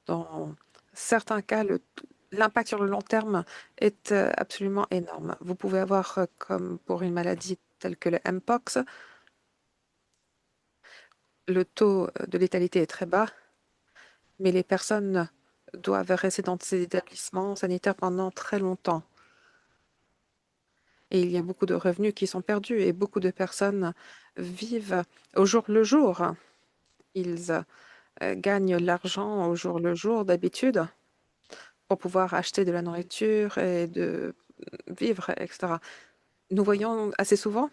Dans certains cas, l'impact sur le long terme est absolument énorme. Vous pouvez avoir, comme pour une maladie telle que le Mpox, le taux de létalité est très bas, mais les personnes doivent rester dans ces établissements sanitaires pendant très longtemps. Et il y a beaucoup de revenus qui sont perdus et beaucoup de personnes vivent au jour le jour. Ils gagnent l'argent au jour le jour d'habitude pour pouvoir acheter de la nourriture et de vivre, etc. Nous voyons assez souvent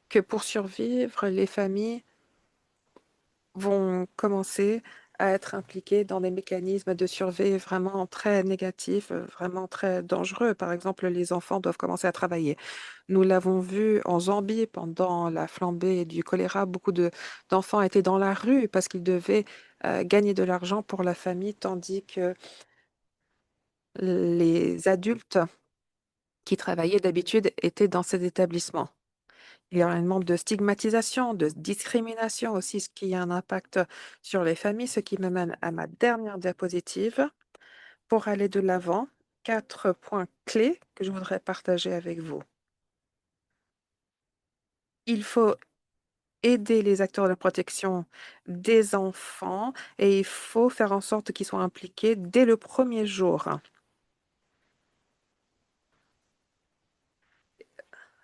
que pour survivre, les familles vont commencer à être impliquées dans des mécanismes de survie vraiment très négatifs, vraiment très dangereux. Par exemple, les enfants doivent commencer à travailler. Nous l'avons vu en Zambie pendant la flambée du choléra. Beaucoup d'enfants étaient dans la rue parce qu'ils devaient gagner de l'argent pour la famille, tandis que les adultes qui travaillaient d'habitude étaient dans ces établissements. Il y a un nombre de stigmatisation, de discrimination aussi, ce qui a un impact sur les familles, ce qui m'amène à ma dernière diapositive. Pour aller de l'avant, 4 points clés que je voudrais partager avec vous. Il faut aider les acteurs de protection des enfants et il faut faire en sorte qu'ils soient impliqués dès le premier jour.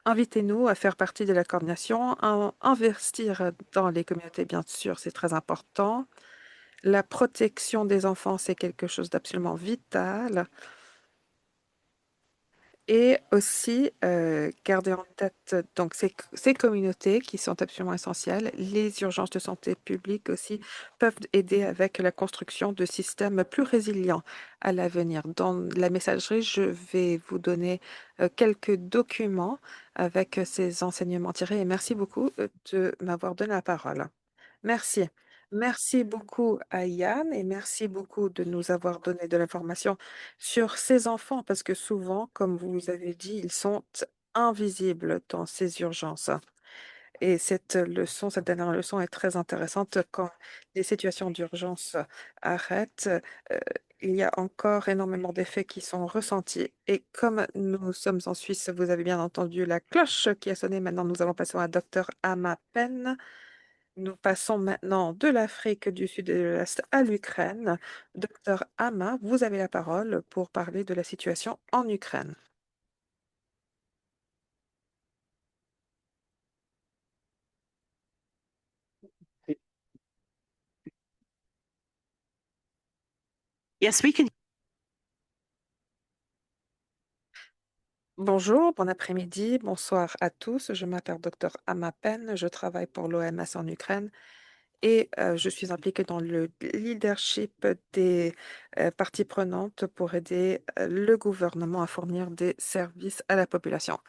Invitez-nous à faire partie de la coordination, à investir dans les communautés, bien sûr, c'est très important. La protection des enfants, c'est quelque chose d'absolument vital. Et aussi, garder en tête donc ces communautés qui sont absolument essentielles. Les urgences de santé publique aussi peuvent aider avec la construction de systèmes plus résilients à l'avenir. Dans la messagerie, je vais vous donner quelques documents avec ces enseignements tirés et merci beaucoup de m'avoir donné la parole. Merci. Merci beaucoup à Yann et merci beaucoup de nous avoir donné de l'information sur ces enfants parce que souvent, comme vous avez dit, ils sont invisibles dans ces urgences. Et cette dernière leçon est très intéressante. Quand les situations d'urgence arrêtent, il y a encore énormément d'effets qui sont ressentis. Et comme nous sommes en Suisse, vous avez bien entendu la cloche qui a sonné. Maintenant, nous allons passer à Dr. Ama Pen. Nous passons maintenant de l'Afrique du Sud et de l'Est à l'Ukraine. Docteur Ama, vous avez la parole pour parler de la situation en Ukraine. Yes, we can. Bonjour, bon après-midi, bonsoir à tous. Je m'appelle Dr. Ama Pen, je travaille pour l'OMS en Ukraine et je suis impliquée dans le leadership des parties prenantes pour aider le gouvernement à fournir des services à la population.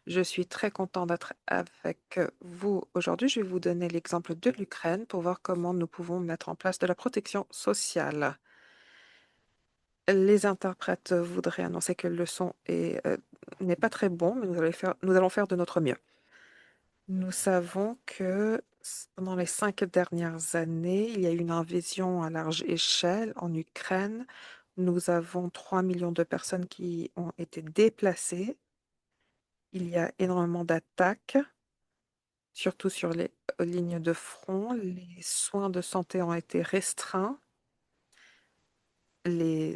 Je suis très content d'être avec vous aujourd'hui. Je vais vous donner l'exemple de l'Ukraine pour voir comment nous pouvons mettre en place de la protection sociale. Les interprètes voudraient annoncer que le son n'est pas très bon, mais nous allons faire de notre mieux. Nous savons que pendant les 5 dernières années, il y a eu une invasion à large échelle en Ukraine. Nous avons 3 millions de personnes qui ont été déplacées. Il y a énormément d'attaques, surtout sur les lignes de front. Les soins de santé ont été restreints. Les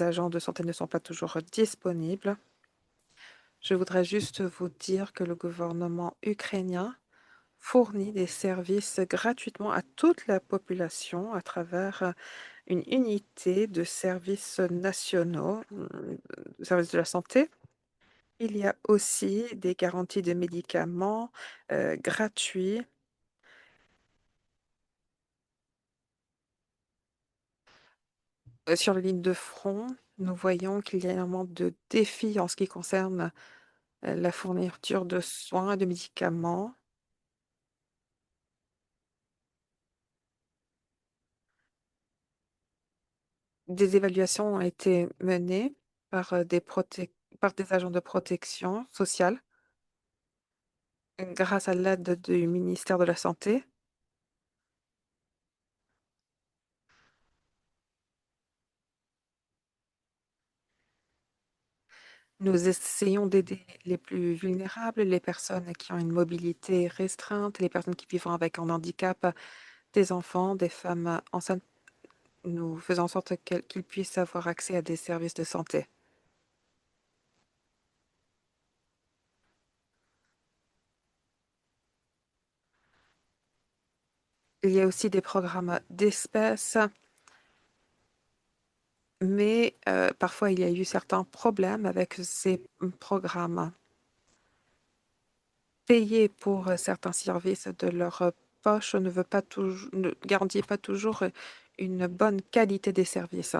agents de santé ne sont pas toujours disponibles. Je voudrais juste vous dire que le gouvernement ukrainien fournit des services gratuitement à toute la population à travers une unité de services nationaux, services de la santé. Il y a aussi des garanties de médicaments gratuits. Sur les lignes de front, nous voyons qu'il y a énormément de défis en ce qui concerne la fourniture de soins et de médicaments. Des évaluations ont été menées par par des agents de protection sociale grâce à l'aide du ministère de la Santé. Nous essayons d'aider les plus vulnérables, les personnes qui ont une mobilité restreinte, les personnes qui vivent avec un handicap, des enfants, des femmes enceintes. Nous faisons en sorte qu'ils puissent avoir accès à des services de santé. Il y a aussi des programmes d'espèces, mais parfois il y a eu certains problèmes avec ces programmes. Payer pour certains services de leur poche ne garantit pas toujours une bonne qualité des services.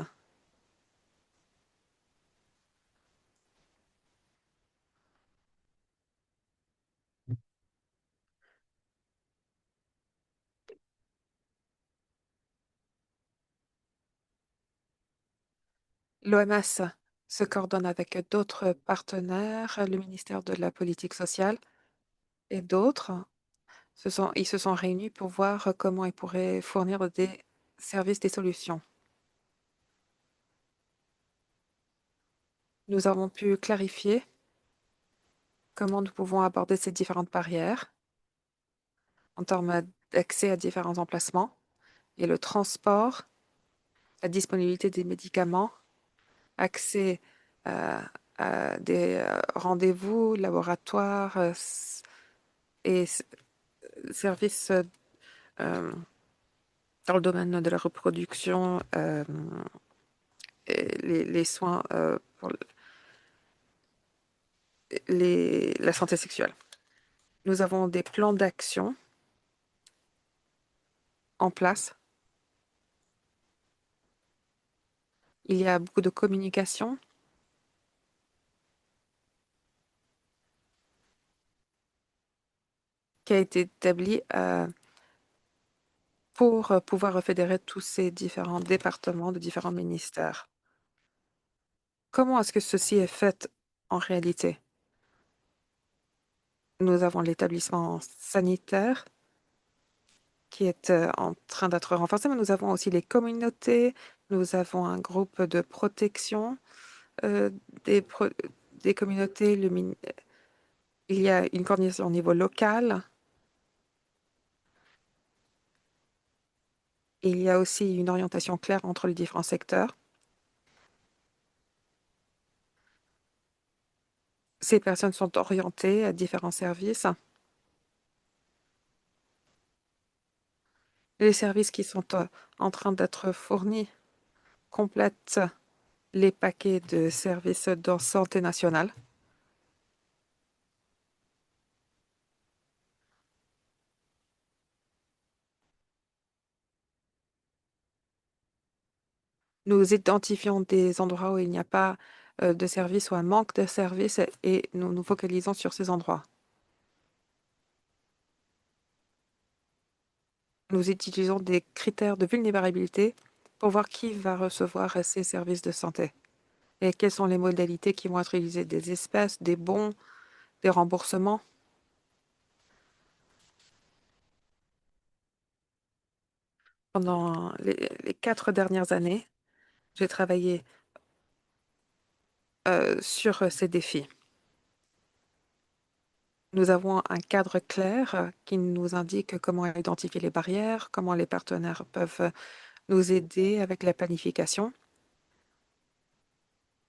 L'OMS se coordonne avec d'autres partenaires, le ministère de la Politique sociale et d'autres. Ils se sont réunis pour voir comment ils pourraient fournir des services, des solutions. Nous avons pu clarifier comment nous pouvons aborder ces différentes barrières en termes d'accès à différents emplacements et le transport, la disponibilité des médicaments, accès à des rendez-vous, laboratoires et services dans le domaine de la reproduction, et les soins pour la santé sexuelle. Nous avons des plans d'action en place. Il y a beaucoup de communication qui a été établie pour pouvoir fédérer tous ces différents départements de différents ministères. Comment est-ce que ceci est fait en réalité? Nous avons l'établissement sanitaire qui est en train d'être renforcé, mais nous avons aussi les communautés, nous avons un groupe de protection euh, des, pro- des communautés. Il y a une coordination au niveau local. Il y a aussi une orientation claire entre les différents secteurs. Ces personnes sont orientées à différents services. Les services qui sont en train d'être fournis complètent les paquets de services de santé nationale. Nous identifions des endroits où il n'y a pas de services ou un manque de services et nous nous focalisons sur ces endroits. Nous utilisons des critères de vulnérabilité pour voir qui va recevoir ces services de santé et quelles sont les modalités qui vont être utilisées, des espèces, des bons, des remboursements. Pendant les 4 dernières années, j'ai travaillé sur ces défis. Nous avons un cadre clair qui nous indique comment identifier les barrières, comment les partenaires peuvent nous aider avec la planification.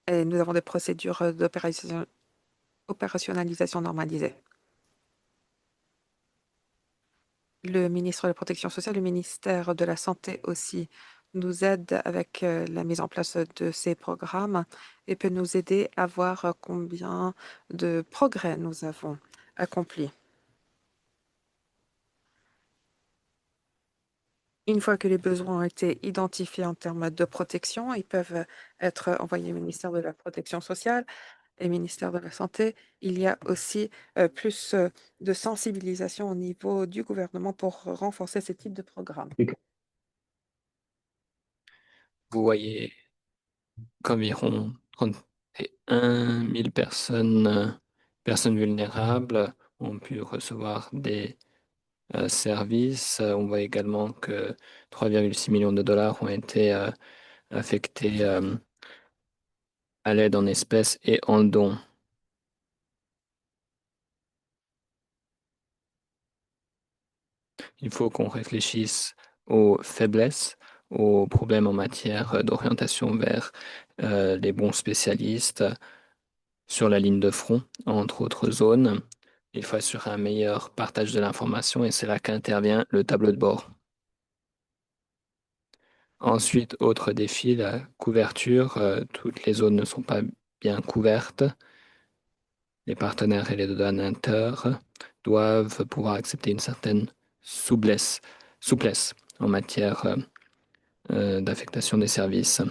Et nous avons des procédures d'opérationnalisation normalisées. Le ministre de la Protection sociale, le ministère de la Santé aussi, nous aide avec la mise en place de ces programmes et peut nous aider à voir combien de progrès nous avons accomplis. Une fois que les besoins ont été identifiés en termes de protection, ils peuvent être envoyés au ministère de la Protection sociale et au ministère de la Santé. Il y a aussi plus de sensibilisation au niveau du gouvernement pour renforcer ce type de programme. Vous voyez qu'environ 31 000 personnes vulnérables ont pu recevoir des services. On voit également que 3,6 millions de dollars ont été affectés à l'aide en espèces et en dons. Il faut qu'on réfléchisse aux faiblesses, aux problèmes en matière d'orientation vers les bons spécialistes sur la ligne de front, entre autres zones. Il faut assurer un meilleur partage de l'information et c'est là qu'intervient le tableau de bord. Ensuite, autre défi, la couverture. Toutes les zones ne sont pas bien couvertes. Les partenaires et les donateurs doivent pouvoir accepter une certaine souplesse en matière d'affectation des services.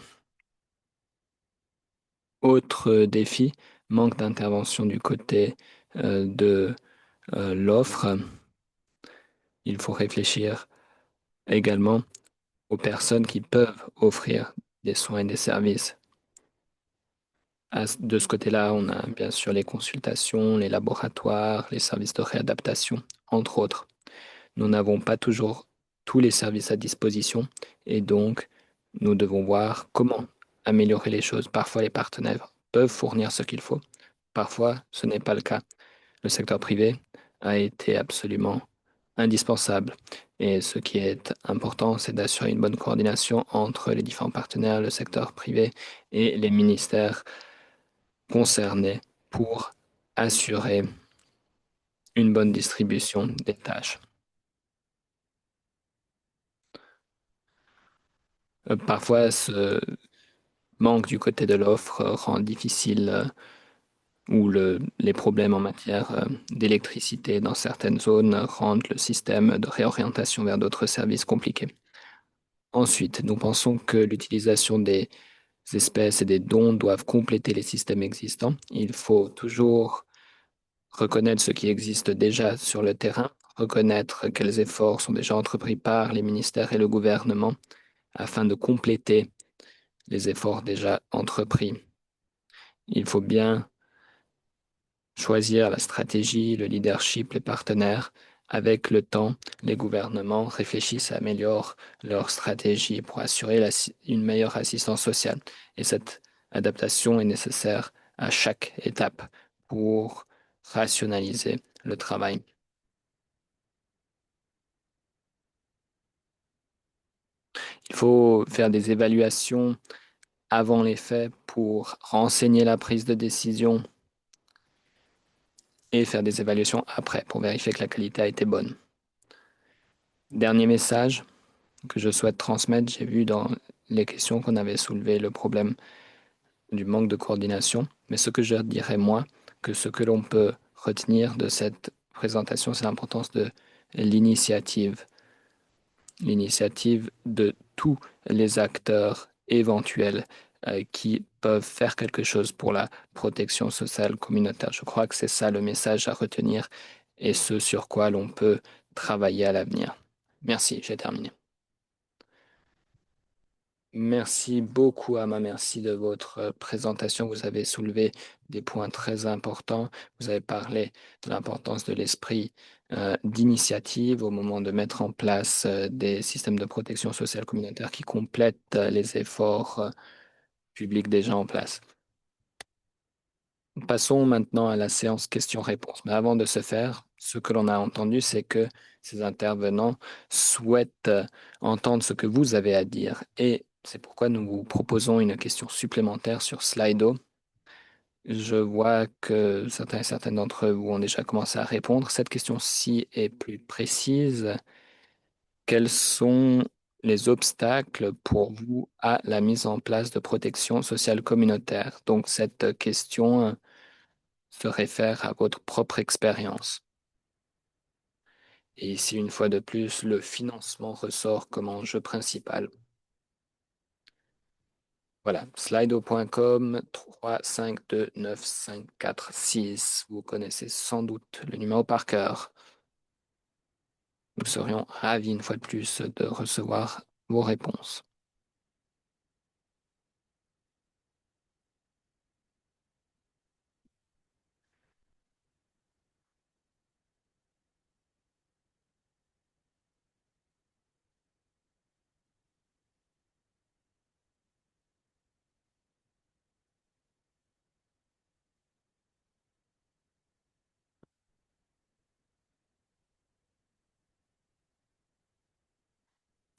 Autre défi, manque d'intervention du côté de l'offre. Il faut réfléchir également aux personnes qui peuvent offrir des soins et des services. De ce côté-là, on a bien sûr les consultations, les laboratoires, les services de réadaptation, entre autres. Nous n'avons pas toujours tous les services à disposition et donc nous devons voir comment améliorer les choses. Parfois, les partenaires peuvent fournir ce qu'il faut. Parfois, ce n'est pas le cas. Le secteur privé a été absolument indispensable. Et ce qui est important, c'est d'assurer une bonne coordination entre les différents partenaires, le secteur privé et les ministères concernés pour assurer une bonne distribution des tâches. Parfois, ce manque du côté de l'offre rend difficile ou les problèmes en matière d'électricité dans certaines zones rendent le système de réorientation vers d'autres services compliqué. Ensuite, nous pensons que l'utilisation des espèces et des dons doivent compléter les systèmes existants. Il faut toujours reconnaître ce qui existe déjà sur le terrain, reconnaître quels efforts sont déjà entrepris par les ministères et le gouvernement afin de compléter les efforts déjà entrepris. Il faut bien choisir la stratégie, le leadership, les partenaires. Avec le temps, les gouvernements réfléchissent et améliorent leur stratégie pour assurer une meilleure assistance sociale. Et cette adaptation est nécessaire à chaque étape pour rationaliser le travail. Il faut faire des évaluations avant les faits pour renseigner la prise de décision et faire des évaluations après pour vérifier que la qualité a été bonne. Dernier message que je souhaite transmettre, j'ai vu dans les questions qu'on avait soulevé le problème du manque de coordination, mais ce que je dirais moi, que ce que l'on peut retenir de cette présentation, c'est l'importance de l'initiative, l'initiative de tous les acteurs éventuels qui peuvent faire quelque chose pour la protection sociale communautaire. Je crois que c'est ça le message à retenir et ce sur quoi l'on peut travailler à l'avenir. Merci, j'ai terminé. Merci beaucoup, Ama. Merci de votre présentation. Vous avez soulevé des points très importants. Vous avez parlé de l'importance de l'esprit d'initiative au moment de mettre en place des systèmes de protection sociale communautaire qui complètent les efforts publics déjà en place. Passons maintenant à la séance questions-réponses. Mais avant de ce faire, ce que l'on a entendu, c'est que ces intervenants souhaitent entendre ce que vous avez à dire. Et c'est pourquoi nous vous proposons une question supplémentaire sur Slido. Je vois que certains et certaines d'entre vous ont déjà commencé à répondre. Cette question-ci est plus précise. Quels sont les obstacles pour vous à la mise en place de protection sociale communautaire? Donc, cette question se réfère à votre propre expérience. Et ici, une fois de plus, le financement ressort comme enjeu principal. Voilà, slido.com 3529546. Vous connaissez sans doute le numéro par cœur. Nous serions ravis, une fois de plus, de recevoir vos réponses.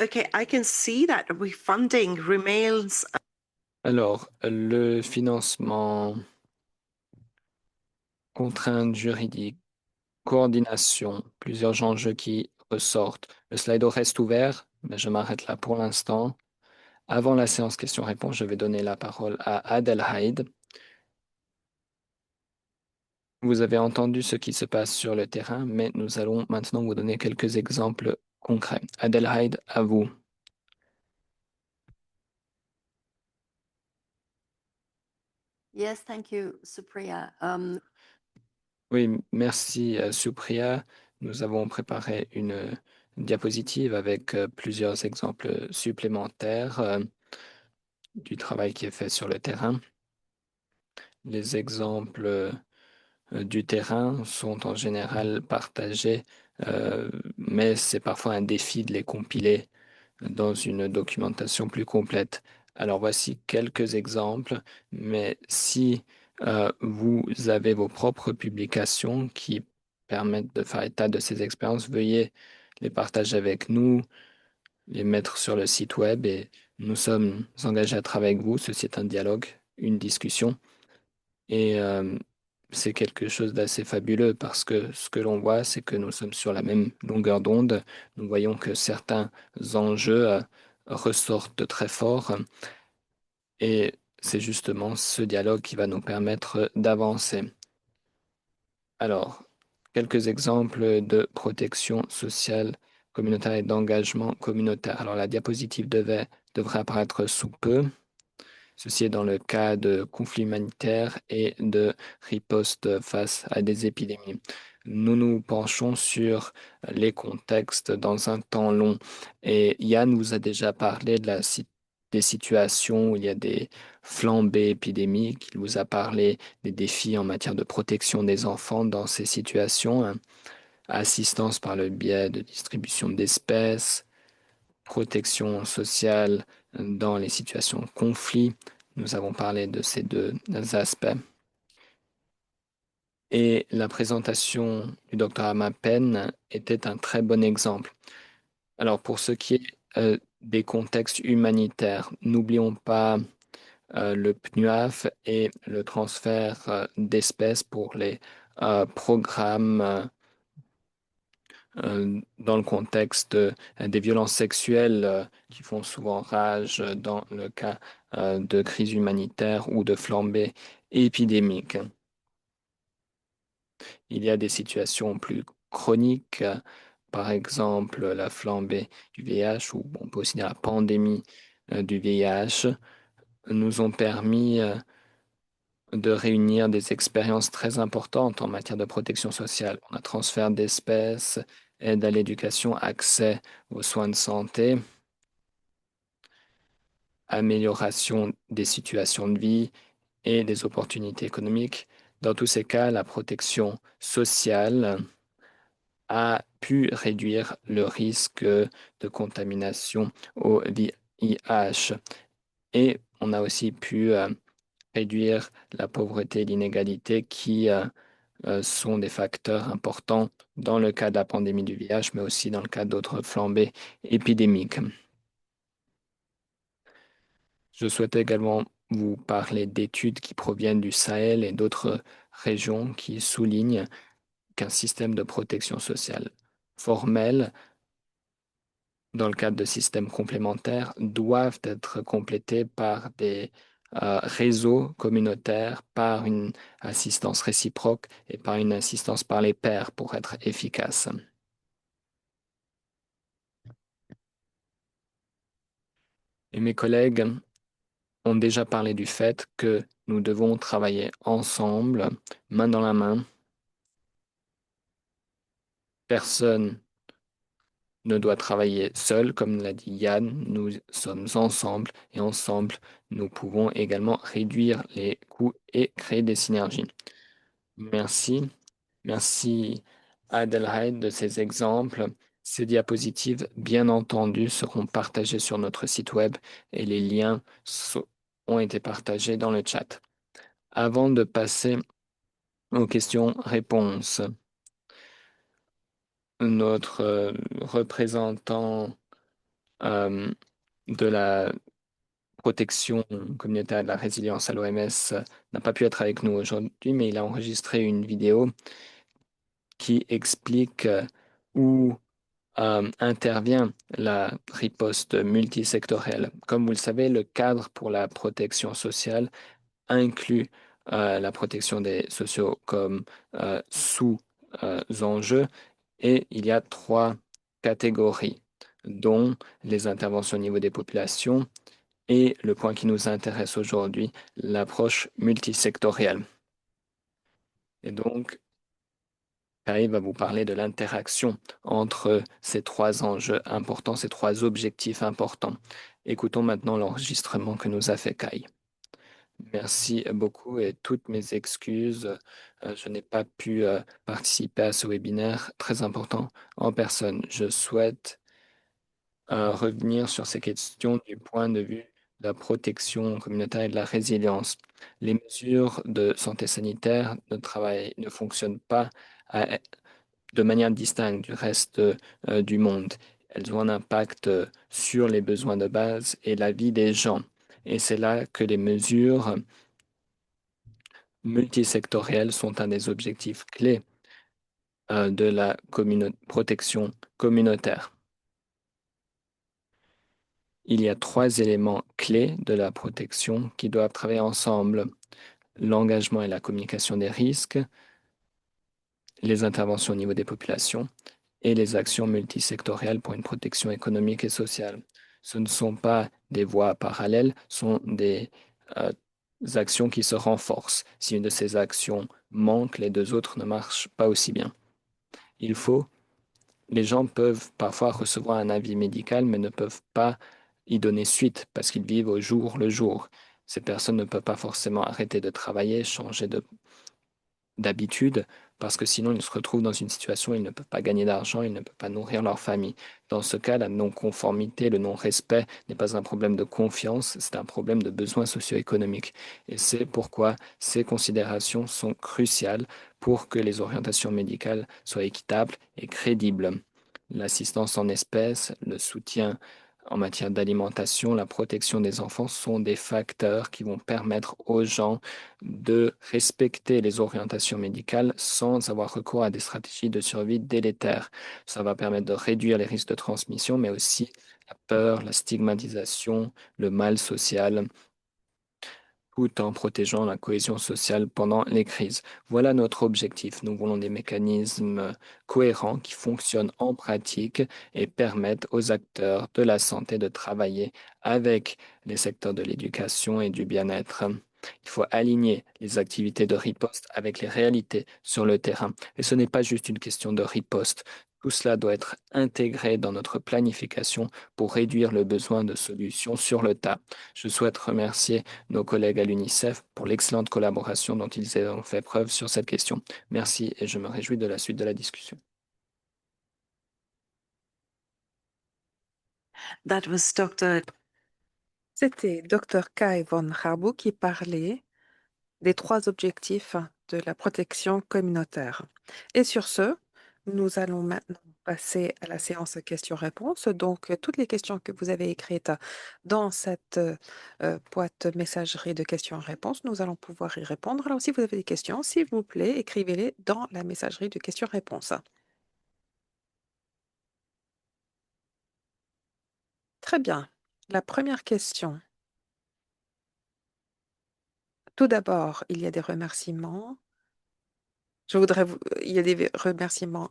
Okay, I can see that refunding remains. Alors, le financement, contraintes juridiques, coordination, plusieurs enjeux qui ressortent. Le Slido reste ouvert, mais je m'arrête là pour l'instant. Avant la séance questions-réponses, je vais donner la parole à Adelheid. Vous avez entendu ce qui se passe sur le terrain, mais nous allons maintenant vous donner quelques exemples concrets. Adelheid, à vous. Yes, thank you, Supriya. Oui, merci Supriya. Nous avons préparé une diapositive avec plusieurs exemples supplémentaires du travail qui est fait sur le terrain. Les exemples du terrain sont en général partagés, mais c'est parfois un défi de les compiler dans une documentation plus complète. Alors voici quelques exemples, mais si vous avez vos propres publications qui permettent de faire état de ces expériences, veuillez les partager avec nous, les mettre sur le site web et nous sommes engagés à travailler avec vous. Ceci est un dialogue, une discussion. Et c'est quelque chose d'assez fabuleux parce que ce que l'on voit, c'est que nous sommes sur la même longueur d'onde. Nous voyons que certains enjeux ressortent très fort et c'est justement ce dialogue qui va nous permettre d'avancer. Alors, quelques exemples de protection sociale communautaire et d'engagement communautaire. Alors, la diapositive devrait apparaître sous peu. Ceci est dans le cas de conflits humanitaires et de riposte face à des épidémies. Nous nous penchons sur les contextes dans un temps long. Et Yann vous a déjà parlé de la situation des situations où il y a des flambées épidémiques. Il vous a parlé des défis en matière de protection des enfants dans ces situations, hein. Assistance par le biais de distribution d'espèces, protection sociale dans les situations de conflit. Nous avons parlé de ces deux aspects. Et la présentation du Dr Amapen était un très bon exemple. Alors, pour ce qui est des contextes humanitaires, n'oublions pas le PNUAF et le transfert d'espèces pour les programmes dans le contexte des violences sexuelles qui font souvent rage dans le cas de crise humanitaire ou de flambée épidémique. Il y a des situations plus chroniques, par exemple la flambée du VIH, ou on peut aussi dire la pandémie du VIH, nous ont permis de réunir des expériences très importantes en matière de protection sociale. On a transfert d'espèces, aide à l'éducation, accès aux soins de santé, amélioration des situations de vie et des opportunités économiques. Dans tous ces cas, la protection sociale a pu réduire le risque de contamination au VIH. Et on a aussi pu réduire la pauvreté et l'inégalité qui sont des facteurs importants dans le cas de la pandémie du VIH, mais aussi dans le cas d'autres flambées épidémiques. Je souhaitais également vous parler d'études qui proviennent du Sahel et d'autres régions qui soulignent qu'un système de protection sociale formel dans le cadre de systèmes complémentaires doivent être complétés par des réseaux communautaires, par une assistance réciproque et par une assistance par les pairs pour être efficaces. Et mes collègues ont déjà parlé du fait que nous devons travailler ensemble, main dans la main. Personne ne doit travailler seul, comme l'a dit Yann. Nous sommes ensemble et ensemble, nous pouvons également réduire les coûts et créer des synergies. Merci. Merci Adelheid de ces exemples. Ces diapositives, bien entendu, seront partagées sur notre site web et les liens ont été partagés dans le chat. Avant de passer aux questions-réponses, notre représentant de la protection communautaire et de la résilience à l'OMS n'a pas pu être avec nous aujourd'hui, mais il a enregistré une vidéo qui explique où intervient la riposte multisectorielle. Comme vous le savez, le cadre pour la protection sociale inclut la protection des sociaux comme sous-enjeux et il y a trois catégories, dont les interventions au niveau des populations et le point qui nous intéresse aujourd'hui, l'approche multisectorielle. Et donc, Kai va vous parler de l'interaction entre ces trois enjeux importants, ces trois objectifs importants. Écoutons maintenant l'enregistrement que nous a fait Kai. Merci beaucoup et toutes mes excuses. Je n'ai pas pu participer à ce webinaire très important en personne. Je souhaite revenir sur ces questions du point de vue de la protection communautaire et de la résilience. Les mesures de santé sanitaire ne fonctionnent pas de manière distincte du reste du monde. Elles ont un impact sur les besoins de base et la vie des gens. Et c'est là que les mesures multisectorielles sont un des objectifs clés de la protection communautaire. Il y a trois éléments clés de la protection qui doivent travailler ensemble: l'engagement et la communication des risques, les interventions au niveau des populations et les actions multisectorielles pour une protection économique et sociale. Ce ne sont pas des voies parallèles, ce sont des actions qui se renforcent. Si une de ces actions manque, les deux autres ne marchent pas aussi bien. Les gens peuvent parfois recevoir un avis médical, mais ne peuvent pas y donner suite parce qu'ils vivent au jour le jour. Ces personnes ne peuvent pas forcément arrêter de travailler, changer d'habitude, parce que sinon ils se retrouvent dans une situation où ils ne peuvent pas gagner d'argent, ils ne peuvent pas nourrir leur famille. Dans ce cas, la non-conformité, le non-respect n'est pas un problème de confiance, c'est un problème de besoin socio-économique. Et c'est pourquoi ces considérations sont cruciales pour que les orientations médicales soient équitables et crédibles. L'assistance en espèces, le soutien en matière d'alimentation, la protection des enfants sont des facteurs qui vont permettre aux gens de respecter les orientations médicales sans avoir recours à des stratégies de survie délétères. Ça va permettre de réduire les risques de transmission, mais aussi la peur, la stigmatisation, le mal social, tout en protégeant la cohésion sociale pendant les crises. Voilà notre objectif. Nous voulons des mécanismes cohérents qui fonctionnent en pratique et permettent aux acteurs de la santé de travailler avec les secteurs de l'éducation et du bien-être. Il faut aligner les activités de riposte avec les réalités sur le terrain. Et ce n'est pas juste une question de riposte. Tout cela doit être intégré dans notre planification pour réduire le besoin de solutions sur le tas. Je souhaite remercier nos collègues à l'UNICEF pour l'excellente collaboration dont ils ont fait preuve sur cette question. Merci et je me réjouis de la suite de la discussion. That was Dr. C'était Dr. Kai von Harbu qui parlait des 3 objectifs de la protection communautaire. Et sur ce, nous allons maintenant passer à la séance questions-réponses. Donc, toutes les questions que vous avez écrites dans cette boîte messagerie de questions-réponses, nous allons pouvoir y répondre. Alors, si vous avez des questions, s'il vous plaît, écrivez-les dans la messagerie de questions-réponses. Très bien. La première question. Tout d'abord, il y a des remerciements. Il y a des remerciements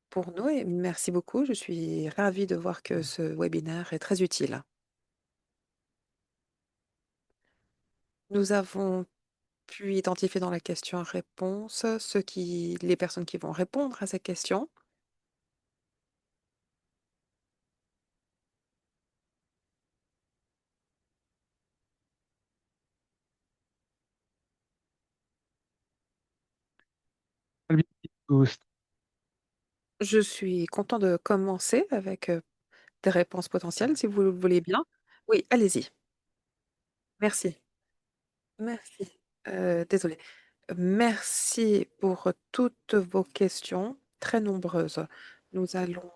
pour nous et merci beaucoup. Je suis ravie de voir que ce webinaire est très utile. Nous avons pu identifier dans la question-réponse les personnes qui vont répondre à ces questions. Je suis content de commencer avec des réponses potentielles, si vous le voulez bien. Oui, allez-y. Merci. Merci. Désolée. Merci pour toutes vos questions, très nombreuses. Nous allons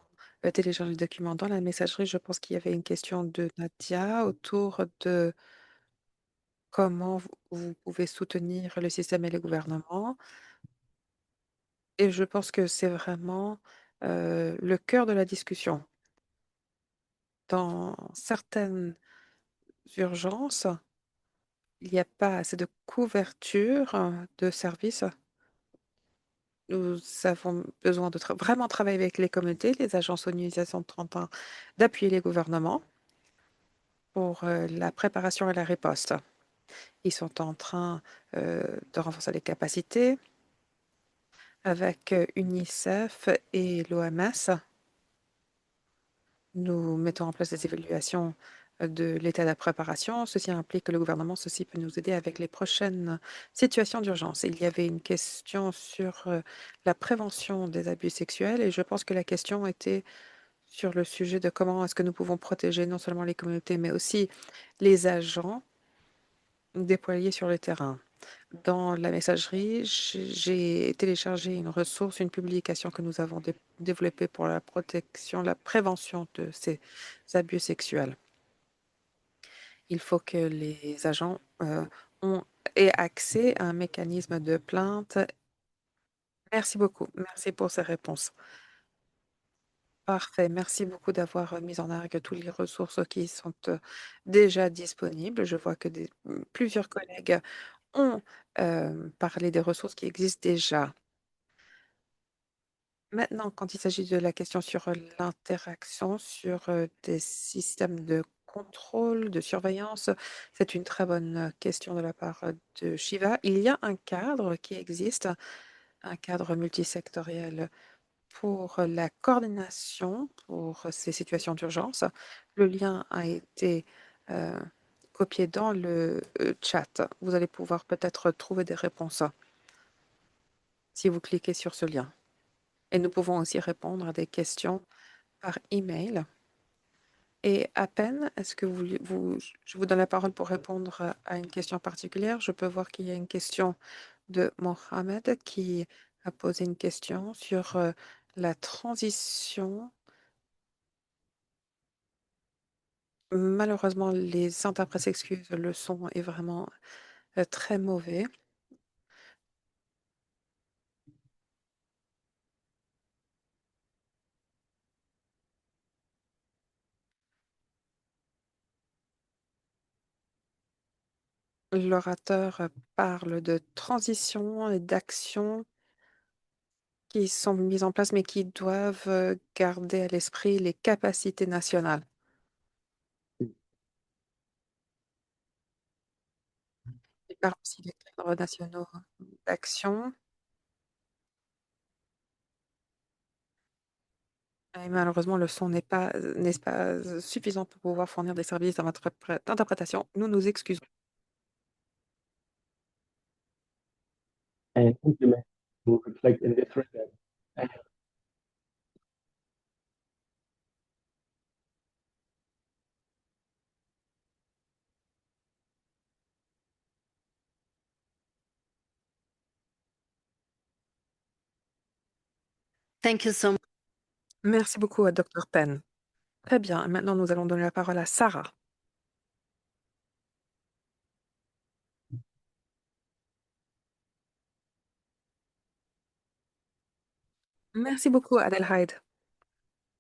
télécharger le document dans la messagerie. Je pense qu'il y avait une question de Nadia autour de comment vous pouvez soutenir le système et le gouvernement. Et je pense que c'est vraiment le cœur de la discussion. Dans certaines urgences, il n'y a pas assez de couverture de services. Nous avons besoin de vraiment travailler avec les communautés, les agences ONU, ils sont en train d'appuyer les gouvernements pour la préparation et la riposte. Ils sont en train de renforcer les capacités avec UNICEF et l'OMS. Nous mettons en place des évaluations de l'état de la préparation. Ceci implique que le gouvernement, ceci peut nous aider avec les prochaines situations d'urgence. Il y avait une question sur la prévention des abus sexuels et je pense que la question était sur le sujet de comment est-ce que nous pouvons protéger non seulement les communautés, mais aussi les agents déployés sur le terrain. Dans la messagerie, j'ai téléchargé une ressource, une publication que nous avons développée pour la protection, la prévention de ces abus sexuels. Il faut que les agents aient accès à un mécanisme de plainte. Merci beaucoup. Merci pour ces réponses. Parfait. Merci beaucoup d'avoir mis en argue toutes les ressources qui sont déjà disponibles. Je vois que plusieurs collègues ont parlé des ressources qui existent déjà. Maintenant, quand il s'agit de la question sur l'interaction sur des systèmes de contrôle, de surveillance, c'est une très bonne question de la part de Shiva. Il y a un cadre qui existe, un cadre multisectoriel pour la coordination pour ces situations d'urgence. Le lien a été copié dans le chat. Vous allez pouvoir peut-être trouver des réponses si vous cliquez sur ce lien. Et nous pouvons aussi répondre à des questions par email. Et à peine, est-ce que je vous donne la parole pour répondre à une question particulière. Je peux voir qu'il y a une question de Mohamed qui a posé une question sur la transition. Malheureusement, les interprètes s'excusent, le son est vraiment très mauvais. L'orateur parle de transition et d'actions qui sont mises en place, mais qui doivent garder à l'esprit les capacités nationales. Il parle aussi des cadres nationaux d'action. Et malheureusement, le son n'est pas suffisant pour pouvoir fournir des services d'interprétation. Nous nous excusons. And implement will reflect in this record. And Thank you so much. Merci beaucoup à Dr. Penn. Très bien. Maintenant, nous allons donner la parole à Sarah. Merci beaucoup, Adelheid.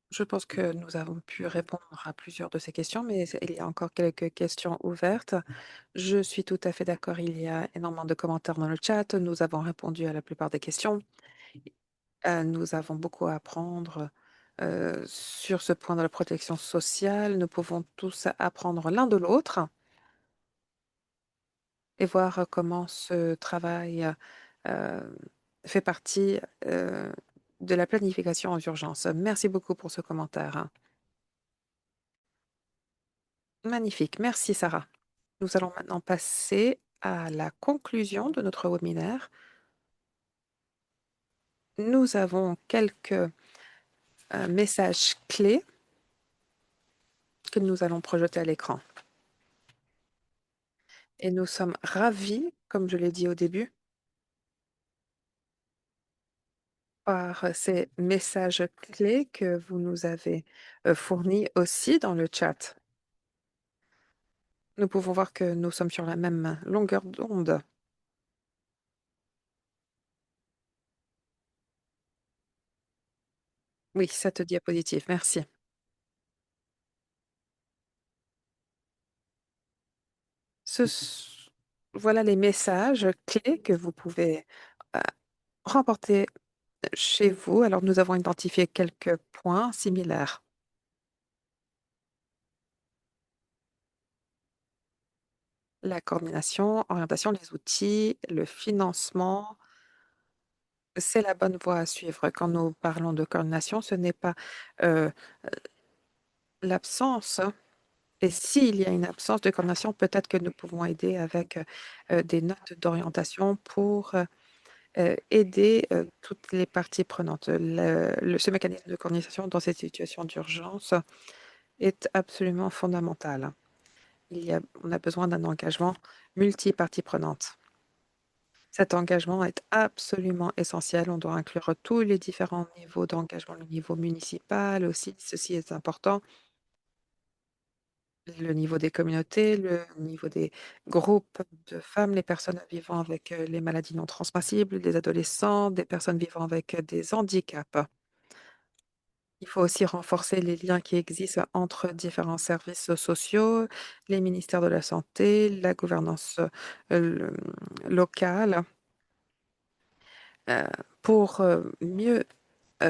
Je pense que nous avons pu répondre à plusieurs de ces questions, mais il y a encore quelques questions ouvertes. Je suis tout à fait d'accord. Il y a énormément de commentaires dans le chat. Nous avons répondu à la plupart des questions. Nous avons beaucoup à apprendre sur ce point de la protection sociale. Nous pouvons tous apprendre l'un de l'autre et voir comment ce travail fait partie de la planification en urgence. Merci beaucoup pour ce commentaire. Magnifique. Merci, Sarah. Nous allons maintenant passer à la conclusion de notre webinaire. Nous avons quelques messages clés que nous allons projeter à l'écran. Et nous sommes ravis, comme je l'ai dit au début, par ces messages clés que vous nous avez fournis aussi dans le chat. Nous pouvons voir que nous sommes sur la même longueur d'onde. Oui, cette diapositive, merci. Voilà les messages clés que vous pouvez euh, remporter chez vous. Alors, nous avons identifié quelques points similaires. La coordination, orientation, les outils, le financement, c'est la bonne voie à suivre. Quand nous parlons de coordination, ce n'est pas euh, l'absence. Et s'il y a une absence de coordination, peut-être que nous pouvons aider avec des notes d'orientation pour aider toutes les parties prenantes. Ce mécanisme de coordination dans cette situation d'urgence est absolument fondamental. On a besoin d'un engagement multi-parties prenantes. Cet engagement est absolument essentiel. On doit inclure tous les différents niveaux d'engagement, le niveau municipal aussi, ceci est important, le niveau des communautés, le niveau des groupes de femmes, les personnes vivant avec les maladies non transmissibles, les adolescents, des personnes vivant avec des handicaps. Il faut aussi renforcer les liens qui existent entre différents services sociaux, les ministères de la Santé, la gouvernance locale, pour mieux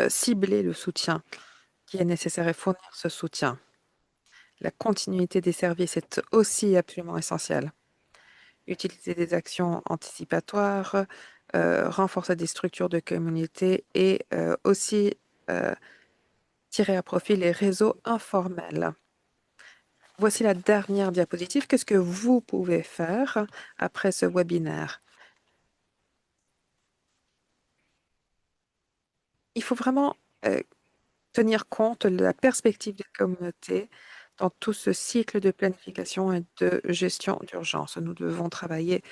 cibler le soutien qui est nécessaire et fournir ce soutien. La continuité des services est aussi absolument essentielle. Utiliser des actions anticipatoires, renforcer des structures de communauté et aussi tirer à profit les réseaux informels. Voici la dernière diapositive. Qu'est-ce que vous pouvez faire après ce webinaire? Il faut vraiment tenir compte de la perspective des communautés dans tout ce cycle de planification et de gestion d'urgence. Nous devons travailler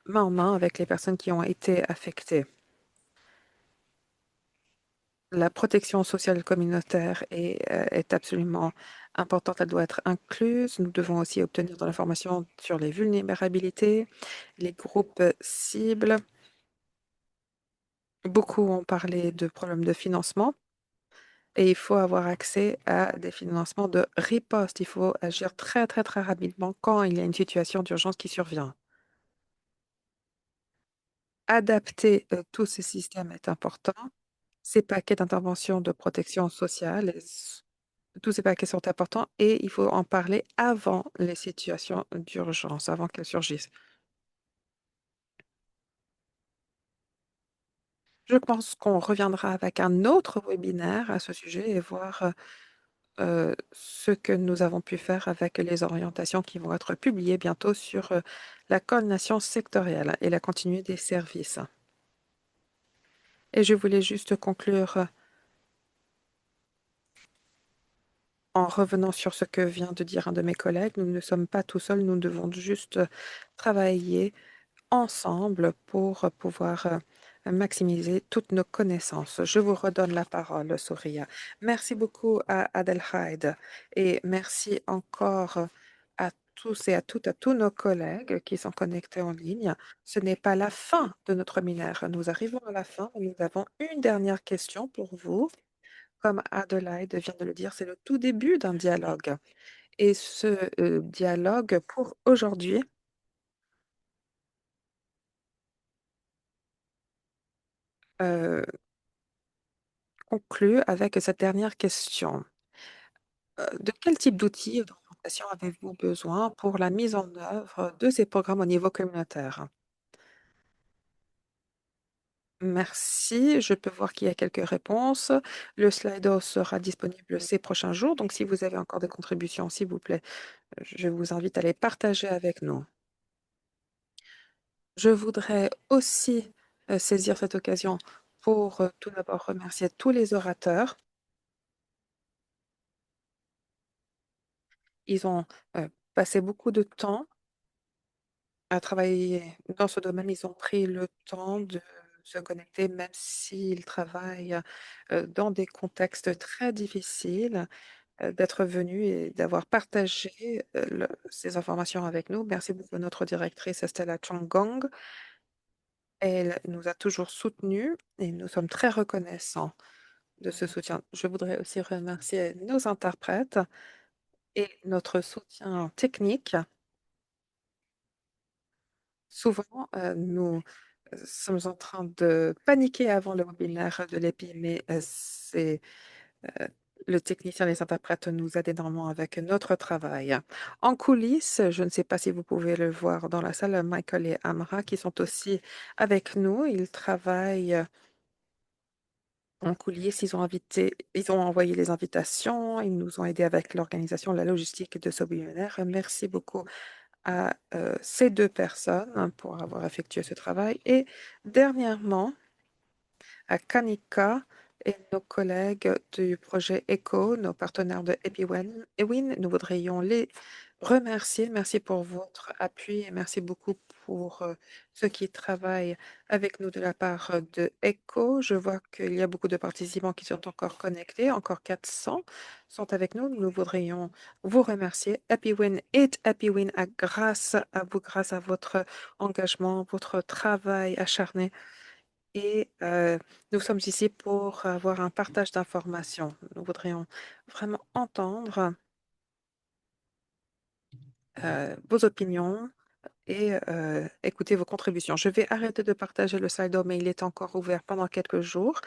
main en main avec les personnes qui ont été affectées. La protection sociale communautaire est absolument importante, elle doit être incluse. Nous devons aussi obtenir de l'information sur les vulnérabilités, les groupes cibles. Beaucoup ont parlé de problèmes de financement et il faut avoir accès à des financements de riposte. Il faut agir très, très, très rapidement quand il y a une situation d'urgence qui survient. Adapter tous ces systèmes est important. Ces paquets d'intervention de protection sociale, tous ces paquets sont importants et il faut en parler avant les situations d'urgence, avant qu'elles surgissent. Je pense qu'on reviendra avec un autre webinaire à ce sujet et voir ce que nous avons pu faire avec les orientations qui vont être publiées bientôt sur la coordination sectorielle et la continuité des services. Et je voulais juste conclure en revenant sur ce que vient de dire un de mes collègues. Nous ne sommes pas tout seuls, nous devons juste travailler ensemble pour pouvoir maximiser toutes nos connaissances. Je vous redonne la parole, Souria. Merci beaucoup à Adelheid et merci encore à tous et à toutes, à tous nos collègues qui sont connectés en ligne. Ce n'est pas la fin de notre webinaire. Nous arrivons à la fin. Nous avons une dernière question pour vous. Comme Adelaide vient de le dire, c'est le tout début d'un dialogue. Et ce dialogue, pour aujourd'hui, conclut avec cette dernière question. De quel type d'outils d'orientation avez-vous besoin pour la mise en œuvre de ces programmes au niveau communautaire? Merci. Je peux voir qu'il y a quelques réponses. Le Slido sera disponible ces prochains jours. Donc, si vous avez encore des contributions, s'il vous plaît, je vous invite à les partager avec nous. Je voudrais aussi saisir cette occasion pour tout d'abord remercier tous les orateurs. Ils ont passé beaucoup de temps à travailler dans ce domaine. Ils ont pris le temps de se connecter, même s'ils travaillent dans des contextes très difficiles, d'être venus et d'avoir partagé ces informations avec nous. Merci beaucoup à notre directrice Stella Changong. Elle nous a toujours soutenus et nous sommes très reconnaissants de ce soutien. Je voudrais aussi remercier nos interprètes et notre soutien technique. Souvent, nous sommes en train de paniquer avant le webinaire de l'EPI, mais c'est le technicien, les interprètes nous aident énormément avec notre travail. En coulisses, je ne sais pas si vous pouvez le voir dans la salle, Michael et Amra qui sont aussi avec nous. Ils travaillent en coulisses, ils ont envoyé les invitations, ils nous ont aidés avec l'organisation, la logistique de ce webinaire. Merci beaucoup à ces deux personnes pour avoir effectué ce travail. Et dernièrement, à Kanika et nos collègues du projet ECHO, nos partenaires de Ewin, nous voudrions les remercier. Merci pour votre appui et merci beaucoup pour ceux qui travaillent avec nous de la part de ECHO. Je vois qu'il y a beaucoup de participants qui sont encore connectés, encore 400 sont avec nous. Nous voudrions vous remercier. HappyWin est HappyWin grâce à vous, grâce à votre engagement, votre travail acharné. Et nous sommes ici pour avoir un partage d'informations. Nous voudrions vraiment entendre vos opinions et écouter vos contributions. Je vais arrêter de partager le Slido, mais il est encore ouvert pendant quelques jours.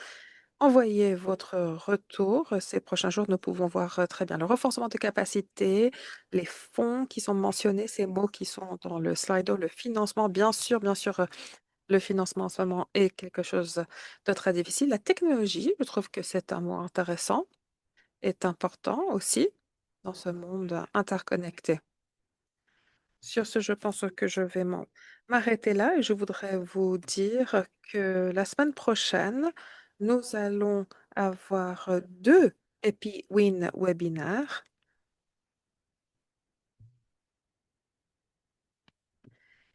Envoyez votre retour. Ces prochains jours, nous pouvons voir très bien le renforcement de capacité, les fonds qui sont mentionnés, ces mots qui sont dans le Slido, le financement, bien sûr, le financement en ce moment est quelque chose de très difficile. La technologie, je trouve que c'est un mot intéressant, est important aussi. dans ce monde interconnecté. Sur ce, je pense que je vais m'arrêter là et je voudrais vous dire que la semaine prochaine, nous allons avoir 2 EpiWin webinaires.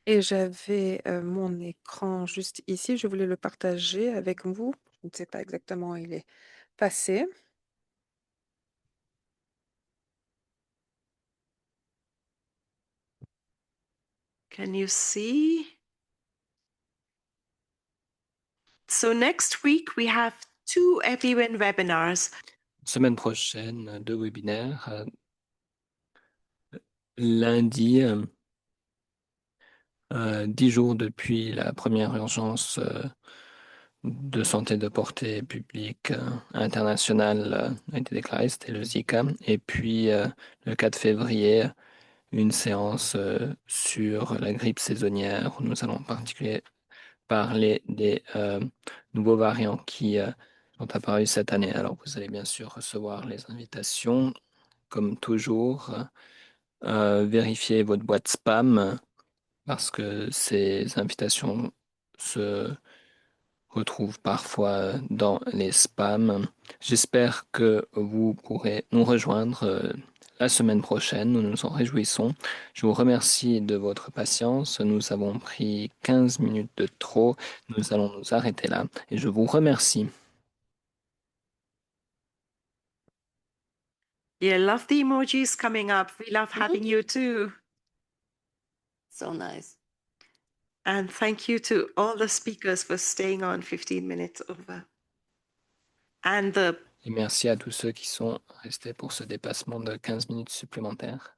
Et j'avais mon écran juste ici. Je voulais le partager avec vous. Je ne sais pas exactement où il est passé. Can you see? So next week we have 2 EpiWin webinars. Semaine prochaine, 2 webinaires. Lundi, 10 jours depuis la première urgence de santé de portée publique internationale a été déclarée, c'était le Zika. Et puis le 4 février, une séance sur la grippe saisonnière où nous allons en particulier parler des nouveaux variants qui sont apparus cette année. Alors vous allez bien sûr recevoir les invitations, comme toujours. Vérifiez votre boîte spam parce que ces invitations se retrouvent parfois dans les spams. J'espère que vous pourrez nous rejoindre la semaine prochaine. Nous nous en réjouissons. Je vous remercie de votre patience. Nous avons pris 15 minutes de trop. Nous allons nous arrêter là et je vous remercie. Yeah, love the emojis coming up. We love having you too. So nice. And thank you to all the speakers for staying on 15 minutes over. And the Et merci à tous ceux qui sont restés pour ce dépassement de 15 minutes supplémentaires.